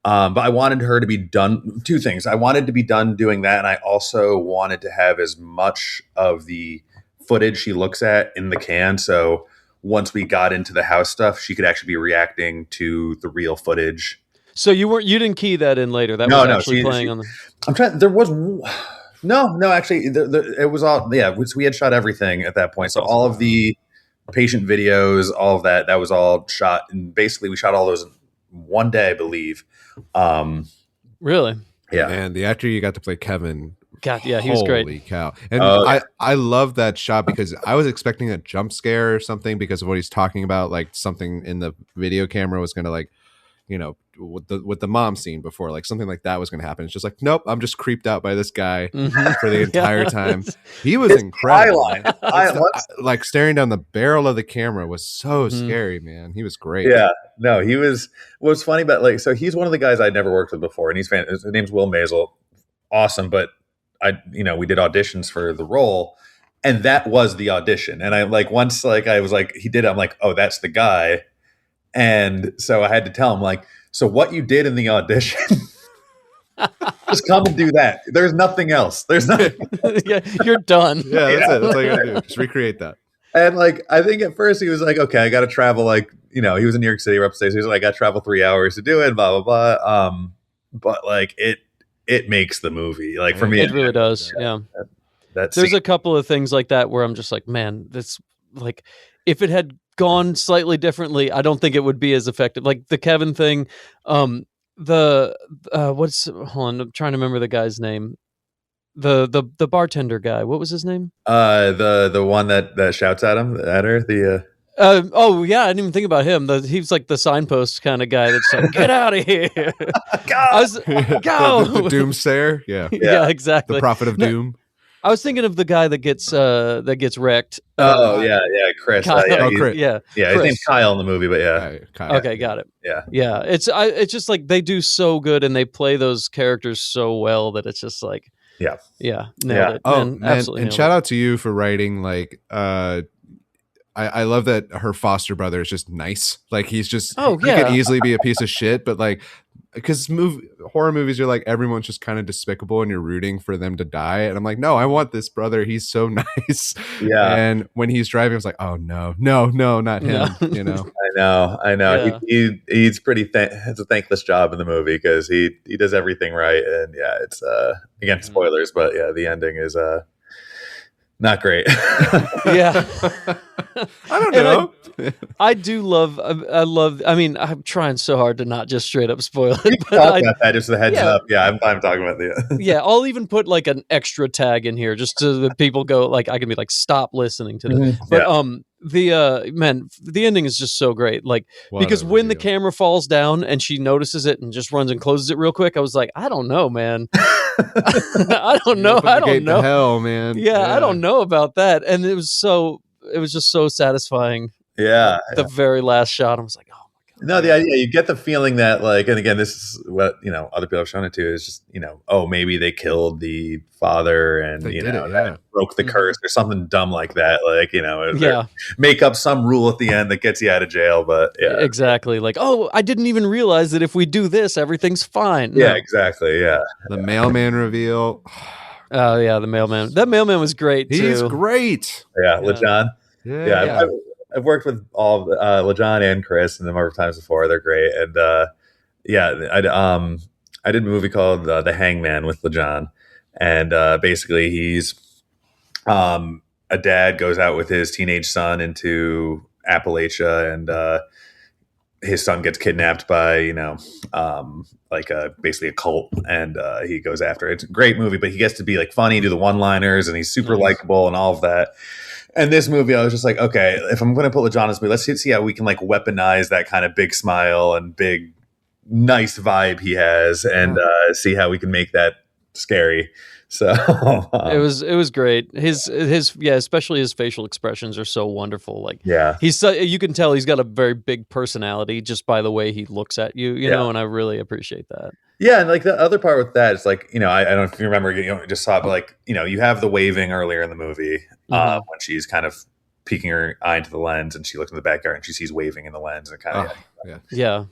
but I wanted her to be done. Two things. I wanted to be done doing that. And I also wanted to have as much of the footage she looks at in the can. So once we got into the house stuff, she could actually be reacting to the real footage. So you didn't key that in later. That was actually playing on the. I'm trying. There was no. Actually, it was all. Yeah, we had shot everything at that point. So all of the patient videos, all of that was all shot, and basically we shot all those in one day, I believe. Really? Yeah. And the actor you got to play, Kevin. God, yeah, he was great. Holy cow! And I love that shot because I was expecting a jump scare or something because of what he's talking about, like something in the video camera was going to with the mom scene before, like something like that was going to happen. It's just like, nope, I'm just creeped out by this guy for the entire time. He was incredible. Like staring down the barrel of the camera was so scary, man. He was great. Yeah, no, he was. What's funny about so he's one of the guys I'd never worked with before, and his name's Will Maisel. Awesome, but we did auditions for the role, and that was the audition. And I once I was he did it, I'm like, oh, that's the guy. And so I had to tell him so what you did in the audition, just come and do that. There's nothing else. There's nothing. Yeah, you're done. Yeah, that's it. That's all you gotta do. Just recreate that. And I think at first he was like, okay, I got to travel. He was in New York City or upstate. So he was like, I got to travel 3 hours to do it, blah, blah, blah. But it makes the movie. For me, it really does. Yeah. There's a couple of things like that where I'm just like, man, this if it had gone slightly differently, I don't think it would be as effective. Like the Kevin thing, hold on, I'm trying to remember the guy's name. The bartender guy, what was his name? The one that shouts at her, oh yeah, I didn't even think about him. He's like the signpost kind of guy that's like, get out of here. Go. The doomsayer. Yeah, exactly. The prophet of doom. I was thinking of the guy that gets wrecked. Chris. Chris. Yeah, his name's Kyle in the movie, but yeah. Kyle. Okay, got it. Yeah. It's just they do so good and they play those characters so well that it's just nailed it. Absolutely. And shout out to you for writing I love that her foster brother is just nice. He's just he could easily be a piece of shit, but because horror movies are everyone's just kind of despicable and you're rooting for them to die, and I'm like, no, I want this brother. He's so nice. Yeah. And when he's driving, I was like, oh no, not him. I know. Yeah. He's pretty. It's a thankless job in the movie because he does everything right, and it's again spoilers, but the ending is Not great. Yeah. I don't know. I do love. I mean, I'm trying so hard to not just straight up spoil You it. can talk about that, just a heads yeah. up. Yeah, I'm talking about the. Yeah, I'll even put like an extra tag in here just so that people go like I can be like stop listening to this. But man, the ending is just so great. Like because when the camera falls down and she notices it and just runs and closes it real quick, I was like, I don't know, man. I don't know. I don't know. Hell, man. Yeah, I don't know about that. And it was just so satisfying. Yeah. The very last shot, I was like, oh my God. No, the idea, you get the feeling that like, and again, this is what, other people have shown it to, is just, oh, maybe they killed the father and, that broke the curse or something dumb like that. Like, make up some rule at the end that gets you out of jail. But yeah, exactly. Like, oh, I didn't even realize that if we do this, everything's fine. Yeah, exactly. Yeah. The mailman reveal. Oh yeah, the mailman. That mailman was great too. He's great. Yeah, LeJohn. Yeah. I've worked with all LeJohn and Chris and a number of times before. They're great. And I did a movie called The Hangman with LeJohn. And basically he's a dad goes out with his teenage son into Appalachia, and his son gets kidnapped by, basically a cult, and he goes after it. It's a great movie, but he gets to be like funny, do the one-liners, and he's super likable and all of that. And this movie, I was just like, okay, if I'm going to put LeJohn in this movie, let's see how we can like weaponize that kind of big smile and big, nice vibe he has, and see how we can make that scary. So it was great. His especially his facial expressions are so wonderful. Like you can tell he's got a very big personality just by the way he looks at you, you know, and I really appreciate that. Yeah, and like the other part with that is like, I don't know if you remember, just saw it, but like, you have the waving earlier in the movie when she's kind of peeking her eye into the lens and she looks in the backyard and she sees waving in the lens and kind of yeah.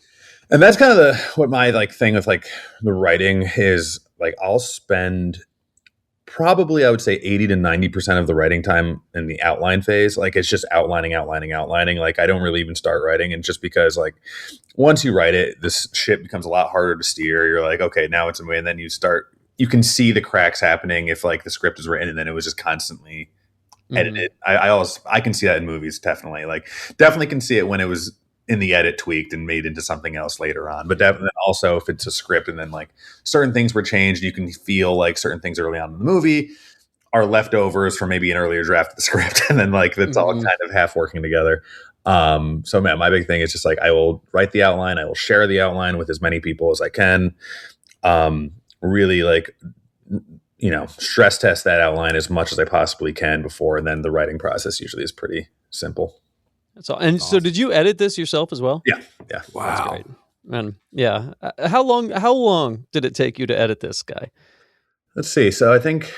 And that's kind of what my like thing with like the writing is. Like I'll spend probably, I would say 80 to 90% of the writing time in the outline phase. Like it's just outlining. Like I don't really even start writing. And just because like once you write it, this ship becomes a lot harder to steer. You're like, okay, now it's a way. And then you can see the cracks happening if like the script is written and then it was just constantly edited. I can see that in movies. Definitely can see it when it was in the edit tweaked and made into something else later on. But definitely also if it's a script and then like certain things were changed, you can feel like certain things early on in the movie are leftovers from maybe an earlier draft of the script. And then like that's all kind of half working together. So man, my big thing is just like, I will write the outline. I will share the outline with as many people as I can. Really like, stress test that outline as much as I possibly can before. And then the writing process usually is pretty simple. So, and awesome. So did you edit this yourself as well? Yeah. Wow. That's great. And yeah. How long did it take you to edit this guy? Let's see. So I think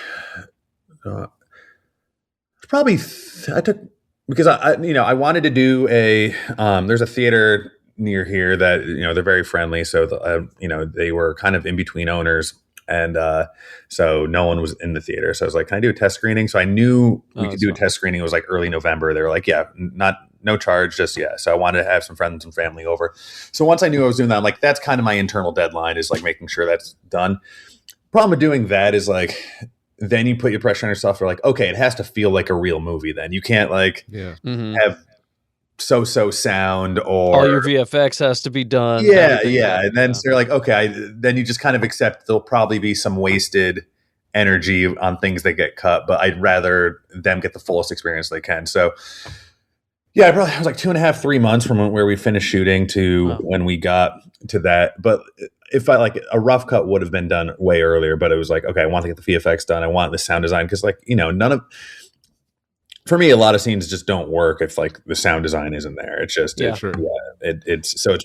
probably I took, because I wanted to do there's a theater near here that, they're very friendly. So, they were kind of in between owners. And so no one was in the theater. So I was like, can I do a test screening? So I knew we could do a test screening. It was like early November. They were like, no charge, just So I wanted to have some friends and family over. So once I knew I was doing that, I'm like, that's kind of my internal deadline, is like making sure that's done. Problem with doing that is like, then you put your pressure on yourself. You're like, okay, it has to feel like a real movie. Then you can't like have so sound or all your VFX has to be done. Yeah. And then so you're like, okay, then you just kind of accept there'll probably be some wasted energy on things that get cut, but I'd rather them get the fullest experience they can. So yeah, it was like 2.5, 3 months from where we finished shooting to when we got to that. But if I like a rough cut would have been done way earlier, but it was like, okay, I want to get the VFX done. I want the sound design. Cause like, for me, a lot of scenes just don't work if like the sound design isn't there. It's just, it's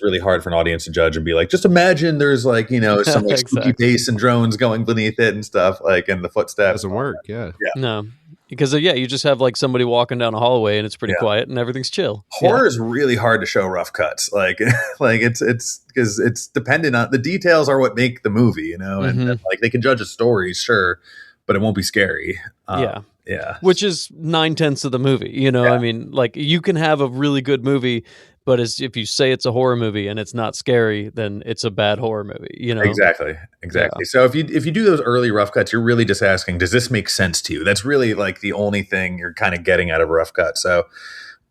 really hard for an audience to judge and be like, just imagine there's like, some like spooky bass and drones going beneath it and stuff like, and the footsteps. Doesn't work. Yeah. No, because you just have like somebody walking down a hallway and it's pretty quiet and everything's chill. Horror is really hard to show rough cuts. Like it's because it's dependent on the details are what make the movie, and like they can judge a story, sure, but it won't be scary. Yeah. Which is 9/10 of the movie, I mean, like you can have a really good movie, But if you say it's a horror movie and it's not scary, then it's a bad horror movie, you know? Exactly. Yeah. So if you do those early rough cuts, you're really just asking, does this make sense to you? That's really like the only thing you're kind of getting out of a rough cut. So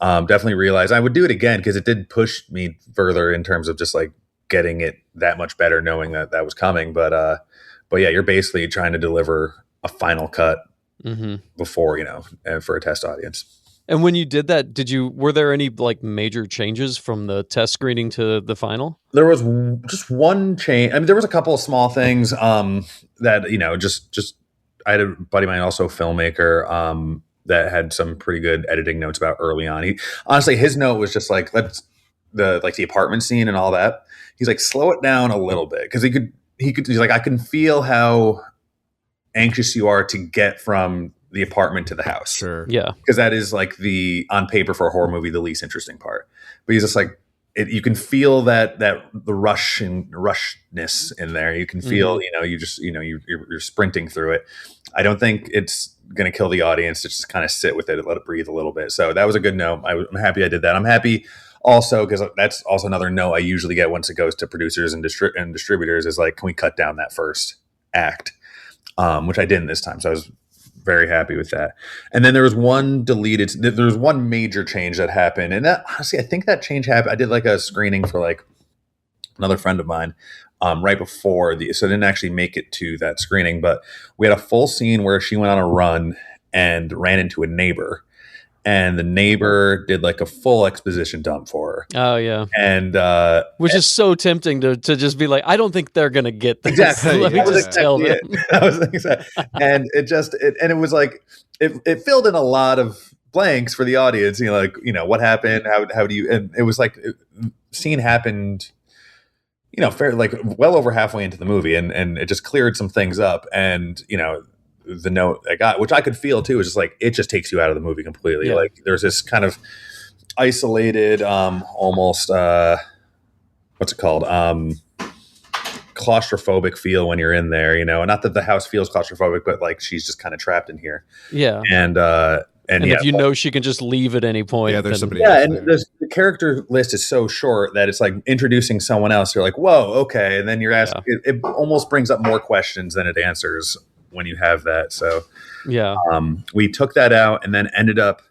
definitely realize I would do it again because it did push me further in terms of just like getting it that much better, knowing that was coming. But yeah, you're basically trying to deliver a final cut before, for a test audience. And when you did that, were there any like major changes from the test screening to the final? There was just one change. I mean, there was a couple of small things that, just I had a buddy of mine, also a filmmaker, that had some pretty good editing notes about early on. Honestly, his note was just like, the apartment scene and all that. He's like, slow it down a little bit. Because he's like, I can feel how anxious you are to get from the apartment to the house. Sure. Yeah. Because that is like on paper for a horror movie, the least interesting part. But he's just like, you can feel that the rushness in there. You can feel, you're sprinting through it. I don't think it's going to kill the audience to just kind of sit with it and let it breathe a little bit. So that was a good note. I'm happy I did that. I'm happy also because that's also another note I usually get once it goes to producers and distributors is like, can we cut down that first act? Which I didn't this time. So I was very happy with that. And then there was one major change that happened. And that, honestly, I think that change happened. I did like a screening for like another friend of mine right before so I didn't actually make it to that screening, but we had a full scene where she went on a run and ran into a neighbor. And the neighbor did like a full exposition dump for her. Oh yeah, and which is so tempting to just be like, I don't think they're gonna get this. Exactly. Let me just tell them. And it was like it filled in a lot of blanks for the audience. What happened? How do you? And it was like scene happened. Fair like well over halfway into the movie, and it just cleared some things up. And the note I got, which I could feel too, is just like it just takes you out of the movie completely. Yeah. Like there's this kind of isolated, almost what's it called? Claustrophobic feel when you're in there, not that the house feels claustrophobic, but like she's just kind of trapped in here. Yeah. And if she can just leave at any point. Yeah, there's somebody. Yeah, and the character list is so short that it's like introducing someone else. You're like, whoa, okay, and then you're asking. Yeah. It almost brings up more questions than it answers when you have that. So yeah, we took that out and then ended up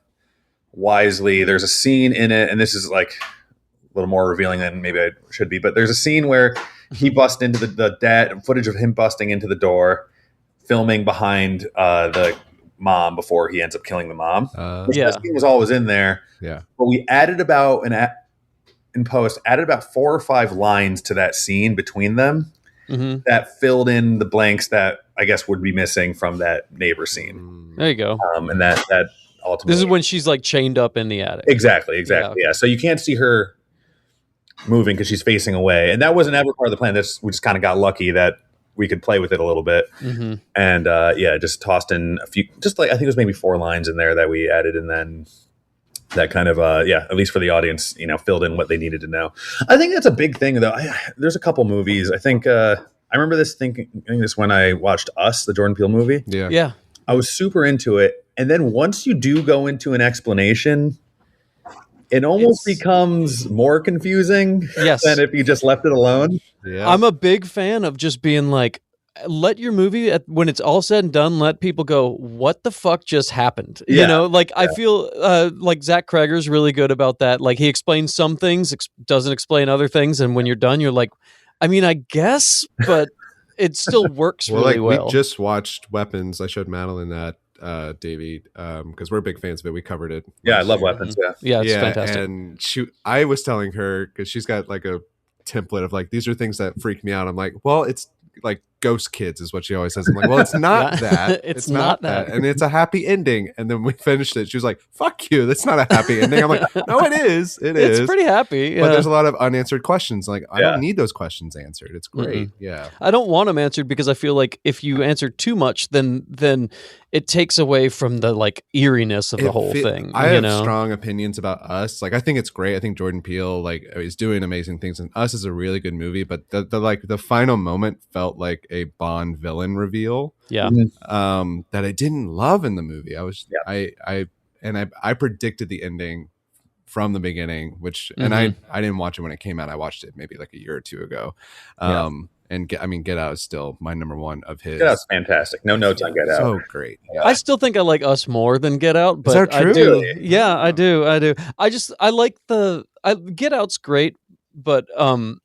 wisely. There's a scene in it, and this is like a little more revealing than maybe I should be, but there's a scene where he busts into the dad, footage of him busting into the door, filming behind the mom before he ends up killing the mom. Yeah, that scene was always in there. Yeah, but we added about in post 4 or 5 lines to that scene between them that filled in the blanks that I guess would be missing from that neighbor scene. There you go. And that ultimately, this is when she's like chained up in the attic. Exactly. Yeah. So you can't see her moving because she's facing away, and that wasn't ever part of the plan. We just kind of got lucky that we could play with it a little bit, and just tossed in a few, just like I think it was maybe 4 lines in there that we added, and then that kind of at least for the audience, filled in what they needed to know. I think that's a big thing, though. There's a couple movies. I think I remember thinking this when I watched Us, the Jordan Peele movie. Yeah. I was super into it, and then once you do go into an explanation, it almost becomes more confusing than if you just left it alone. Yeah. I'm a big fan of just being like, let your movie, when it's all said and done, let people go, what the fuck just happened? Yeah. I feel like Zach Kreger's really good about that. Like he explains some things, doesn't explain other things. And when you're done, you're like, I mean, I guess, but it still works really well. We just watched Weapons. I showed Madeline that, Davey, because we're big fans of it. We covered it. Yeah, I love Weapons. Yeah, it's fantastic. And I was telling her, because she's got like a template of like, these are things that freak me out. I'm like, well, it's like Ghost Kids is what she always says. I'm like, well, it's not that. It's not that. And it's a happy ending. And then we finished it. She was like, fuck you. That's not a happy ending. I'm like, no, it is. It's pretty happy. Yeah. But there's a lot of unanswered questions. Like, I don't need those questions answered. It's great. Yeah. I don't want them answered because I feel like if you answer too much, then it takes away from the like eeriness of the whole thing. I have strong opinions about Us. Like, I think it's great. I think Jordan Peele is doing amazing things, and Us is a really good movie. But the final moment felt like a Bond villain reveal. Yeah. That I didn't love in the movie. I predicted the ending from the beginning, which and I didn't watch it when it came out. I watched it maybe like a year or two ago. And Get Out is still my number one of his. Get Out's fantastic. No notes on Get Out. So great. Yeah. I still think I like Us more than Get Out, but is that true? I do. Yeah, I do. I like Get Out's great, but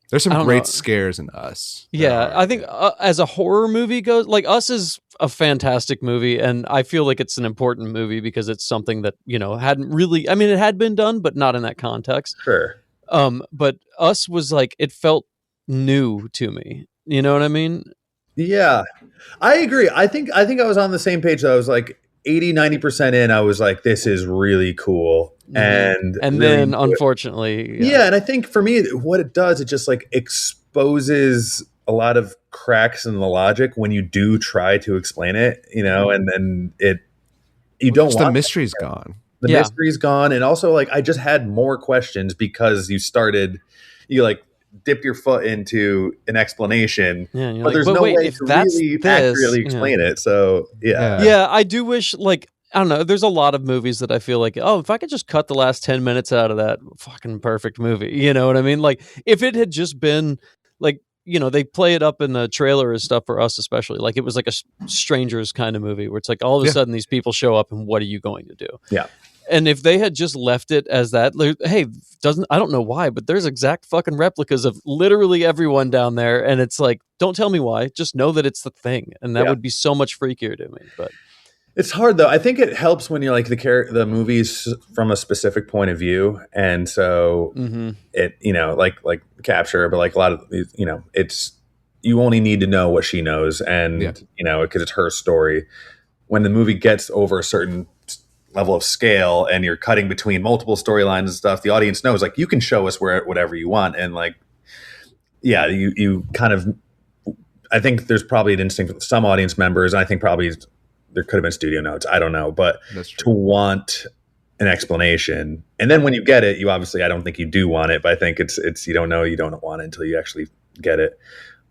there's some great scares in Us. Yeah, I think as a horror movie goes, like Us is a fantastic movie, and I feel like it's an important movie because it's something that hadn't really. I mean, it had been done, but not in that context. Sure. But Us was like it felt new to me. You know what I mean? Yeah, I agree. I think I was on the same page. Though. I was like 80-90% in. I was like, this is really cool. And really then unfortunately. Yeah. And I think for me, what it does, it just like exposes a lot of cracks in the logic when you do try to explain it, and then you don't want the mystery's gone. The mystery's gone. And also like, I just had more questions because you like dip your foot into an explanation, but there's no way to really accurately explain it. So yeah, I do wish I don't know. There's a lot of movies that I feel like, if I could just cut the last 10 minutes out of that fucking perfect movie, you know what I mean? Like if it had just been like, they play it up in the trailer and stuff for Us, especially like it was like a Strangers kind of movie where it's like all of a sudden these people show up and what are you going to do? Yeah. And if they had just left it as that, hey, I don't know why, but there's exact fucking replicas of literally everyone down there. And it's like, don't tell me why, just know that it's the thing. And that would be so much freakier to me. But it's hard though. I think it helps when you're like the movie's from a specific point of view. And so it, like Capture, but like a lot of these, it's, you only need to know what she knows. And, because it's her story. When the movie gets over a certain level of scale and you're cutting between multiple storylines and stuff, the audience knows like you can show us whatever you want. And like, you kind of, I think there's probably an instinct with some audience members. And I think probably there could have been studio notes. I don't know, but to want an explanation. And then when you get it, you obviously, I don't think you do want it, but I think it's, you don't want it until you actually get it.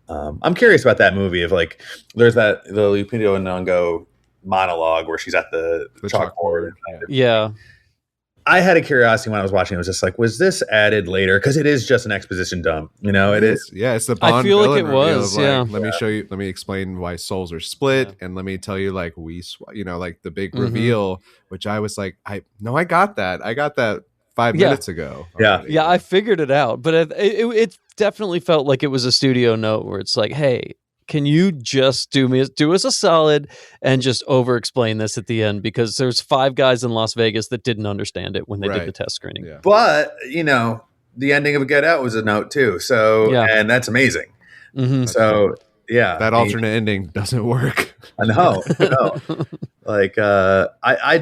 I'm curious about that movie. If like, there's the Lupita Nyong'o monologue where she's at the chalkboard. Yeah. I had a curiosity when I was watching. It was just like, was this added later? Because it is just an exposition dump. It is. Yeah, it's the Bond. I feel like it was. Let me show you. Let me explain why souls are split, and let me tell you, like like the big reveal. Which I was like, I got that. I got that 5 minutes ago. Already. Yeah. I figured it out, but it definitely felt like it was a studio note where it's like, hey, can you just do us a solid and just over explain this at the end? Because there's 5 guys in Las Vegas that didn't understand it when they did the test screening. Yeah. But, the ending of Get Out was a note too. So, and that's amazing. So, that alternate ending doesn't work. I know. Like, I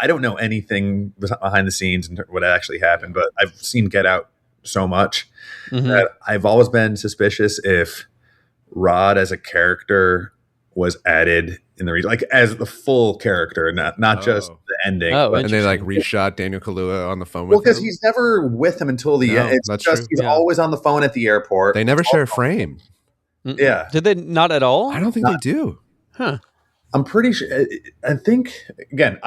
don't know anything behind the scenes and what actually happened, but I've seen Get Out so much that I've always been suspicious if Rod as a character was added in the region, like as the full character, not just the ending. And they like reshot Daniel Kaluuya on the phone with him. Because he's never with him until the end. It's just true. He's always on the phone at the airport. They never share a frame. Yeah. Did they not at all? I don't think they do. Huh. I'm pretty sure. I think again,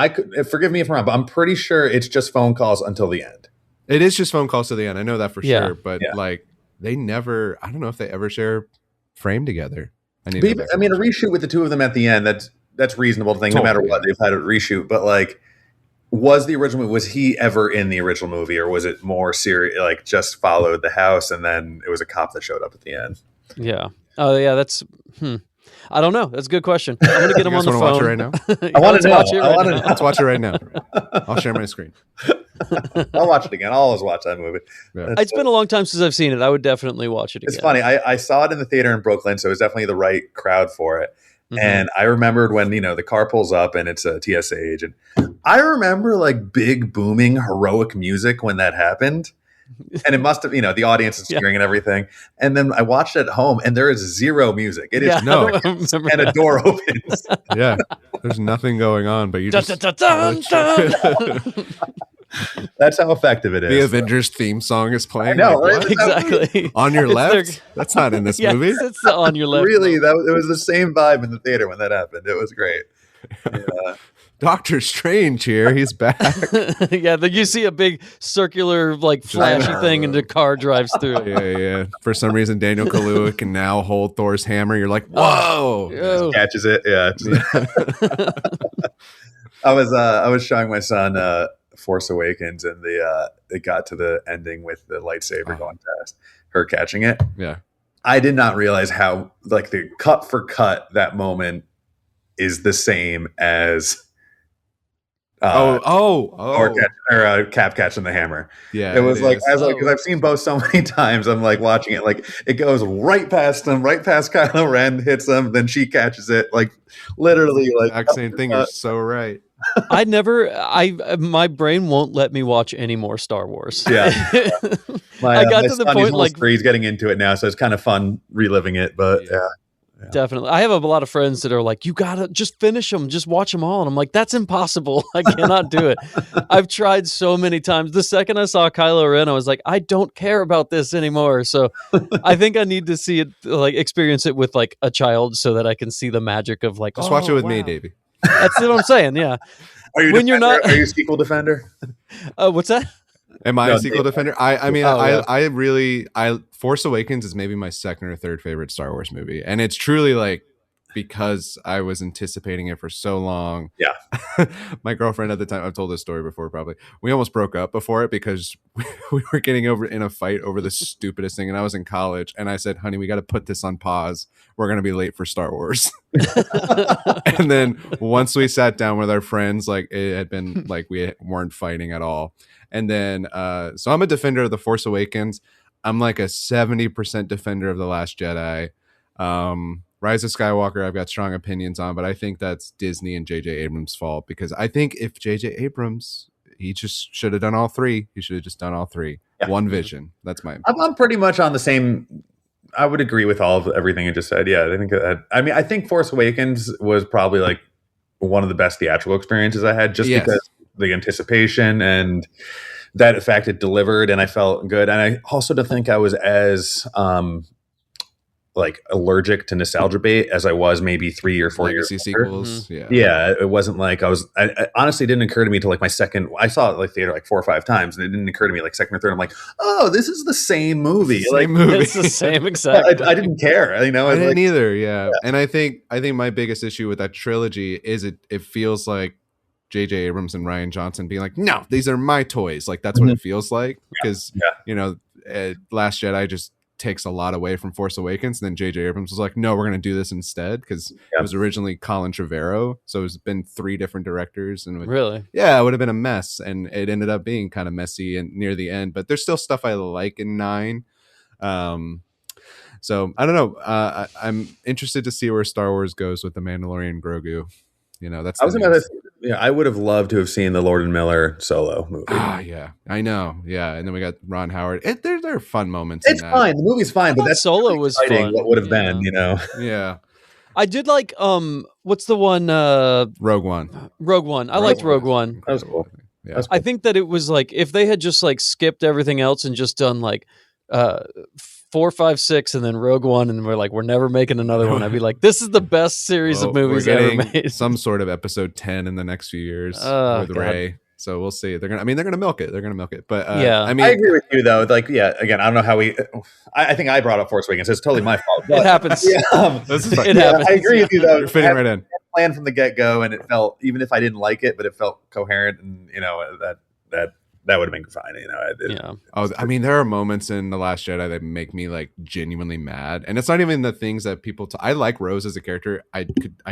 forgive me if I'm wrong, but I'm pretty sure it's just phone calls until the end. It is just phone calls to the end. I know that for sure, but like they never. I don't know if they ever share frame together. I mean, a reshoot with the two of them at the end, that's reasonable to think, no matter what, they've had a reshoot. But like, was he ever in the original movie, or was it more serious, like just followed the house and then it was a cop that showed up at the end? Yeah. Oh yeah, that's I don't know. That's a good question. I'm gonna get him on the phone. Watch it right now? I want to watch it. Let's watch it right now. I'll share my screen. I'll watch it again. I'll always watch that movie. Yeah. It's been a long time since I've seen it. I would definitely watch it again. It's funny. I saw it in the theater in Brooklyn, so it was definitely the right crowd for it. And I remembered when, the car pulls up and it's a TSA agent. I remember like big booming heroic music when that happened. And it must have, the audience is cheering and everything. And then I watched it at home and there is zero music. It is and a door opens. Yeah. There's nothing going on, but you just that's how effective it is. The Avengers theme song is playing. I know, like, right? Exactly. On your left? That's not in this movie. It's the On Your Left. Really, it was the same vibe in the theater when that happened. It was great. Yeah. Doctor Strange here. He's back. Yeah, you see a big circular, like, flashy thing, and the car drives through it. Yeah. For some reason, Daniel Kaluuya can now hold Thor's hammer. You're like, whoa! Oh. Catches it. Yeah. I was showing my son Force Awakens, and it got to the ending with the lightsaber going past her catching it. Yeah. I did not realize how, like, the cut for cut, that moment is the same as Cap catching the hammer. Yeah, it was like, I was like, because I've seen both so many times. I'm like watching it, like it goes right past him, right past Kylo Ren, hits him, then she catches it, like literally, like exact same thing. You're so right. My brain won't let me watch any more Star Wars. Yeah, I got to the point, like, he's getting into it now, so it's kind of fun reliving it. But yeah. Definitely. I have a lot of friends that are like, you gotta just finish them, just watch them all. And I'm like, that's impossible. I cannot do it. I've tried so many times. The second I saw Kylo Ren, I was like, I don't care about this anymore. So I think I need to see it, like, experience it with, like, a child, so that I can see the magic of, like, just watch it with me, Davey. That's what I'm saying. Yeah. Are you a sequel defender? What's that? Am I a sequel defender? I Force Awakens is maybe my second or third favorite Star Wars movie. And it's truly, like, because I was anticipating it for so long. Yeah. My girlfriend at the time, I've told this story before probably, we almost broke up before it because we were getting in a fight over the stupidest thing. And I was in college and I said, honey, we got to put this on pause. We're going to be late for Star Wars. And then once we sat down with our friends, like, it had been like we weren't fighting at all. And then, so I'm a defender of The Force Awakens. I'm like a 70% defender of The Last Jedi. Rise of Skywalker, I've got strong opinions on, but I think that's Disney and J.J. Abrams' fault, because I think if J.J. Abrams, he just should have done all three. He should have just done all three. Yeah. One vision. That's my. I'm pretty much on the same. I would agree with all of everything you just said. Yeah, I think Force Awakens was probably, like, one of the best theatrical experiences I had, just because the anticipation and that effect it delivered, and I felt good. And I also don't think I was as like allergic to nostalgia bait as I was maybe 3 or 4 years Legacy sequels. Mm-hmm. Yeah, it wasn't like I honestly didn't occur to me till like my second. I saw it like theater like 4 or 5 times, and it didn't occur to me like second or third. I'm like, oh, this is the same movie. It's the same exact. I didn't care. I didn't either. Yeah, and I think my biggest issue with that trilogy is it feels like J.J. Abrams and Rian Johnson being like, no, these are my toys. Like, that's what it feels like, because Last Jedi just takes a lot away from Force Awakens, and then J.J. Abrams was like, no, we're going to do this instead, because it was originally Colin Trevorrow, so it's been 3 different directors, and it would have been a mess, and it ended up being kind of messy and near the end, but there's still stuff I like in 9. So I don't know. I'm interested to see where Star Wars goes with the Mandalorian Grogu. That's I would have loved to have seen the Lord and Miller Solo movie. Yeah, I know. Yeah, and then we got Ron Howard. There are fun moments. It's fine. The movie's fine, but that Solo was fun. What would have been, Yeah. I did like what's the one? Rogue One. Rogue One. I liked Rogue One. That was cool. Yeah. I think that it was like, if they had just like skipped everything else and just done like 4, 5, 6, and then Rogue One, and we're never making another one, I'd be like, this is the best series of movies ever made. Some sort of episode 10 in the next few years with Rey. So we'll see. They're gonna milk it. But I agree with you though. Like, again, I don't know how I think I brought up Force Awakens. It's totally my fault. It happens. It happens. I agree with you though. You're fitting right in. Planned from the get-go, and it felt, even if I didn't like it, but it felt coherent, and that would have been fine. There are moments in The Last Jedi that make me like genuinely mad, and it's not even the things that people. I like Rose as a character. I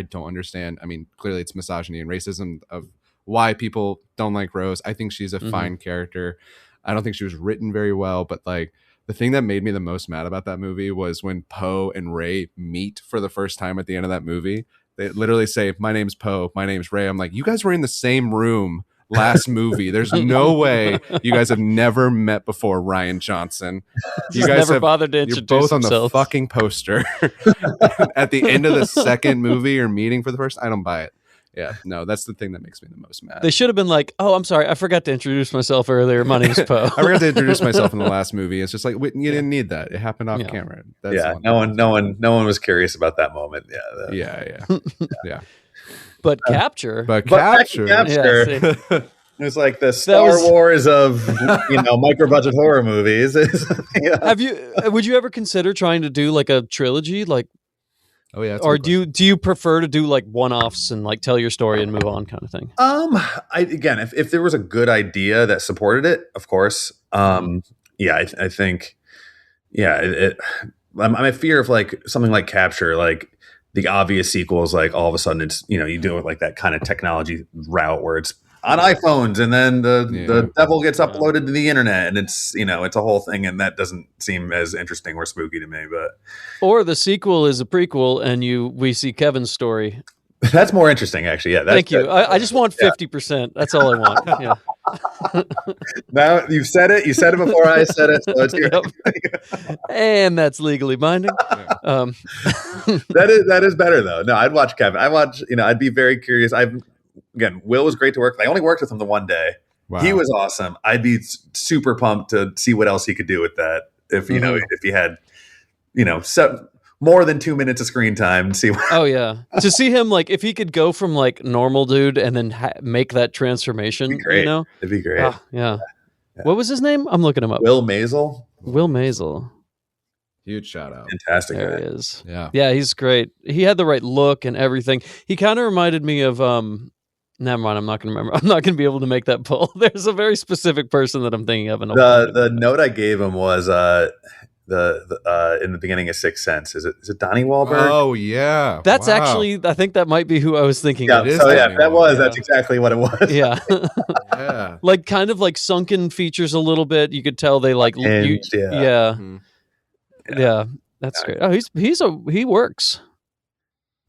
don't understand. I mean, clearly it's misogyny and racism of why people don't like Rose. I think she's a fine character. I don't think she was written very well, but like the thing that made me the most mad about that movie was when Poe and Rey meet for the first time at the end of that movie. They literally say, "My name's Poe. My name's Rey." I'm like, you guys were in the same room last movie. There's no way you guys have never met before, Rian Johnson. You guys never bothered to introduce You're both themselves on the fucking poster at the end of the second movie or meeting for the first. I don't buy it. Yeah, no, that's the thing that makes me the most mad. They should have been like, "Oh, I'm sorry, I forgot to introduce myself earlier. My name's Poe." I forgot to introduce myself in the last movie. It's just like, you didn't need that. It happened off camera. That's no one was curious about that moment. Yeah. But Capture. But Capture. Capture. Yeah, it was like the Star Wars of micro budget horror movies. Would you ever consider trying to do like a trilogy, like? Oh yeah. Or do you prefer to do like one-offs and like tell your story and move on kind of thing? If there was a good idea that supported it, of course. I think, I'm a fear of like something like Capture, like the obvious sequel is like all of a sudden it's, you do it like that kind of technology route where it's on iPhones and then the devil gets uploaded to the internet and it's, it's a whole thing. And that doesn't seem as interesting or spooky to me, or the sequel is a prequel and we see Kevin's story. That's more interesting, actually. Yeah. Thank you. I just want 50%. That's all I want. Yeah. Now you've said it. You said it before I said it. So it's yep. And that's legally binding. That is better though. No, I'd watch Kevin. I'd be very curious. Will was great to work with. I only worked with him the one day. Wow. He was awesome. I'd be super pumped to see what else he could do with that. If if he had, more than 2 minutes of screen time and see. Oh yeah, to see him like if he could go from like normal dude and then make that transformation. It'd be great. Yeah. What was his name? I'm looking him up. Will Maisel. Will Maisel. Huge shout out. Fantastic. There he is. Yeah, he's great. He had the right look and everything. He kind of reminded me of never mind. I'm not going to remember. I'm not going to be able to make that pull. There's a very specific person that I'm thinking of. The note I gave him was in the beginning of Sixth Sense. Is it Donnie Wahlberg? Oh yeah, that's actually. I think that might be who I was thinking. Yeah, of. That's exactly what it was. Yeah, like kind of like sunken features a little bit. You could tell they like. Mm-hmm. Yeah, that's great. Oh, he works.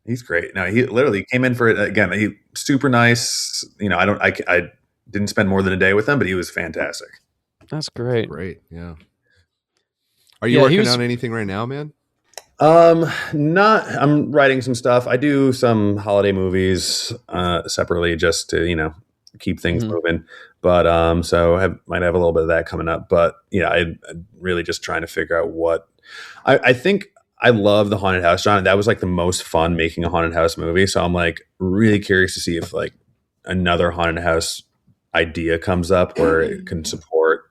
He's great. No, he literally came in for it again. He super nice. I didn't spend more than a day with him, but he was fantastic. That's great. Great. Yeah. Are you working on anything right now, man? I'm writing some stuff. I do some holiday movies separately just to, keep things moving. But so might have a little bit of that coming up. But yeah, I'm really just trying to figure out what I think. I love the haunted house genre. That was like the most fun making a haunted house movie. So I'm like really curious to see if like another haunted house idea comes up where it can support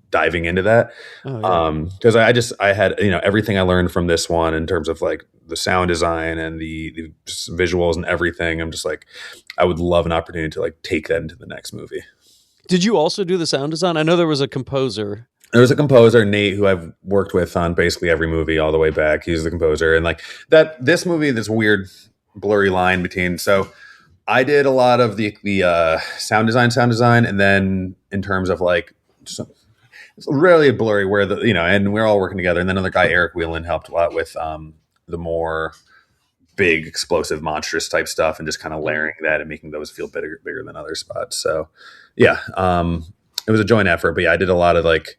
diving into that. Because I had everything I learned from this one in terms of like the sound design and the visuals and everything. I'm just like, I would love an opportunity to like take that into the next movie. Did you also do the sound design? I know there was a composer. There was a composer, Nate, who I've worked with on basically every movie all the way back. He's the composer. And like this movie, this weird blurry line between. So I did a lot of the sound design. And then in terms of like, it's really blurry where and we're all working together. And then another guy, Eric Whelan, helped a lot with the more big, explosive, monstrous type stuff and just kind of layering that and making those feel bigger than other spots. So yeah, it was a joint effort. But yeah, I did a lot of like,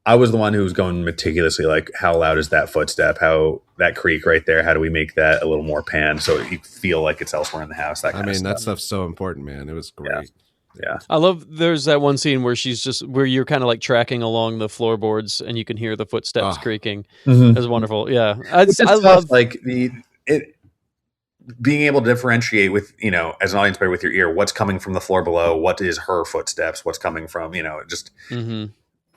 I was the one who was going meticulously, like, how loud is that footstep? How that creak right there? How do we make that a little more pan so you feel like it's elsewhere in the house? That stuff's so important, man. It was great. Yeah. I love, there's that one scene where where you're kind of like tracking along the floorboards and you can hear the footsteps creaking. Mm-hmm. It was wonderful. Yeah. I love like being able to differentiate with, as an audience member with your ear, what's coming from the floor below, what is her footsteps, what's coming from, just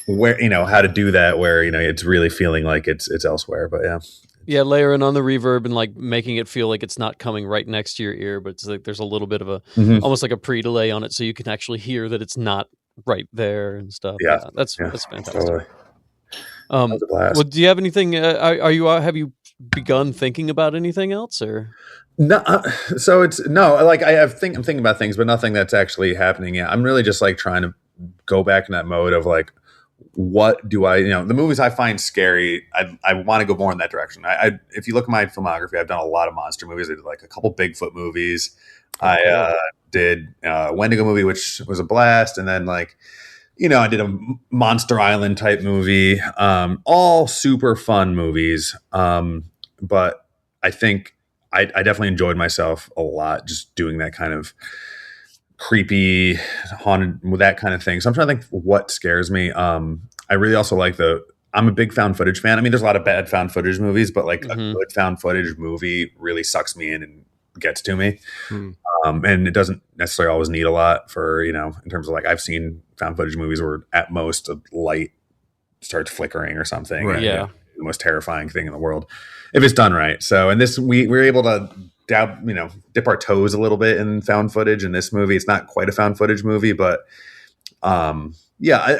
where, how to do that where, it's really feeling like it's elsewhere. But yeah. Yeah, layering on the reverb and like making it feel like it's not coming right next to your ear, but it's like there's a little bit of a almost like a pre-delay on it, so you can actually hear that it's not right there and stuff. Yeah, that's fantastic. Totally. Well, do you have anything? Have you begun thinking about anything else or? No, so it's like I'm thinking about things, but nothing that's actually happening yet. I'm really just like trying to go back in that mode of like, what do I, the movies I find scary, I want to go more in that direction. If you look at my filmography, I've done a lot of monster movies. I did like a couple Bigfoot movies. I did a Wendigo movie, which was a blast. And then like, I did a Monster Island type movie, all super fun movies. But I think I definitely enjoyed myself a lot just doing that kind of creepy, haunted, that kind of thing. So I'm trying to think what scares me. I really also like I'm a big found footage fan. I mean, there's a lot of bad found footage movies, but like a good found footage movie really sucks me in and gets to me. And it doesn't necessarily always need a lot for, in terms of like, I've seen found footage movies where at most a light starts flickering or something. Right. Yeah. The most terrifying thing in the world if it's done right. So, and this, we were able to dip our toes a little bit in found footage in this movie. It's not quite a found footage movie, but I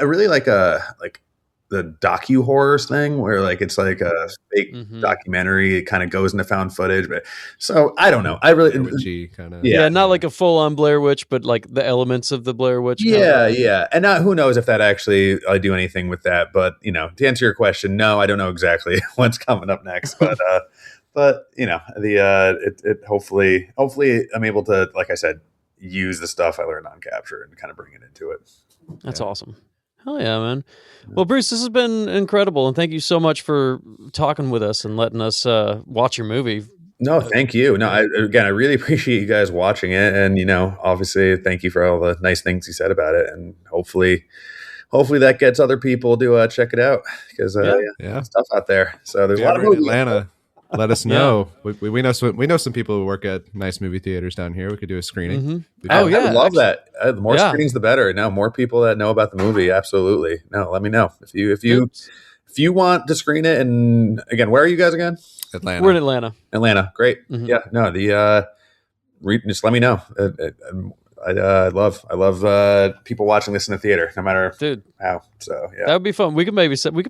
really like the docu-horrors thing where like it's like a fake documentary. It kind of goes into found footage, but so I don't know. I really kind of not like a full-on Blair Witch, but like the elements of the Blair Witch. Yeah. And who knows if that actually do anything with that. But to answer your question, no, I don't know exactly what's coming up next. But it hopefully I'm able to, like I said, use the stuff I learned on capture and kind of bring it into it. That's awesome. Hell yeah, man. Well, Bruce, this has been incredible, and thank you so much for talking with us and letting us watch your movie. No, thank you. No, I really appreciate you guys watching it, and obviously, thank you for all the nice things you said about it, and hopefully that gets other people to check it out because stuff out there. So there's a lot of movies. Atlanta. Let us know. We know some people who work at nice movie theaters down here. We could do a screening. I would love that. The more screenings, the better. No, more people that know about the movie. Absolutely. No, let me know if you want to screen it. And again, where are you guys again? Atlanta. We're in Atlanta. Atlanta. Great. Yeah. No. Just let me know. I love people watching this in the theater, no matter how. So yeah, that would be fun. We could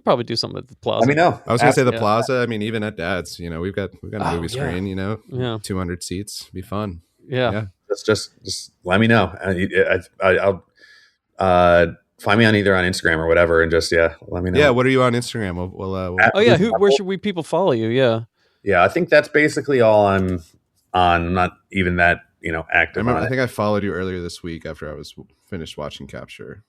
probably do something at the Plaza. Let me know. I was gonna say the Plaza. I mean, even at Dad's, we've got a movie screen. 200 seats, be fun. Yeah. Just let me know. I'll find me on either on Instagram or whatever, and just let me know. Yeah, what are you on Instagram? We'll where should people follow you? Yeah, I think that's basically all I'm on. I'm not even that active. I think I followed you earlier this week after I was finished watching Capture.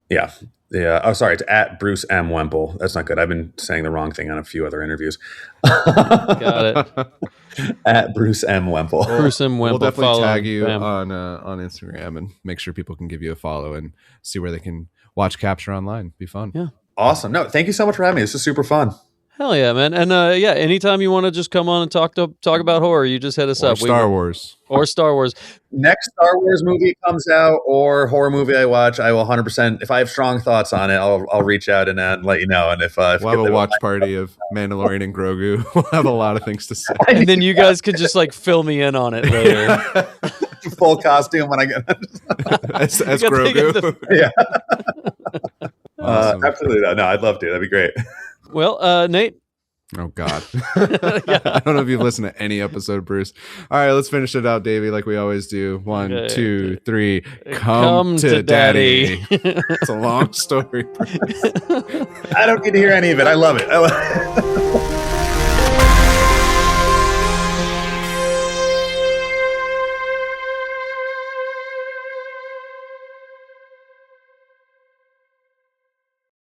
Yeah. Oh, sorry. It's at Bruce M. Wemple. That's not good. I've been saying the wrong thing on a few other interviews. Got it. At Bruce M. Wemple. Bruce M. Wemple. We'll definitely tag you on Instagram and make sure people can give you a follow and see where they can watch Capture online. Be fun. Yeah. Awesome. No, thank you so much for having me. This is super fun. Hell yeah, man. And anytime you want to just come on and talk about horror, you just hit us up. Star Wars. Next Star Wars movie comes out or horror movie I watch, I will 100%. If I have strong thoughts on it, I'll reach out and let you know. And if we'll have a watch party of Mandalorian and Grogu, we'll have a lot of things to say. And then you guys could just like fill me in on it later. Full costume when I get as Grogu. Yeah. Awesome. Absolutely. No, I'd love to. That'd be great. Well, Nate. Oh, God. I don't know if you've listened to any episode, Bruce. All right, let's finish it out, Davey, like we always do. 1, 2, 3. Come to Daddy. It's a long story, Bruce. I don't need to hear any of it. I love it.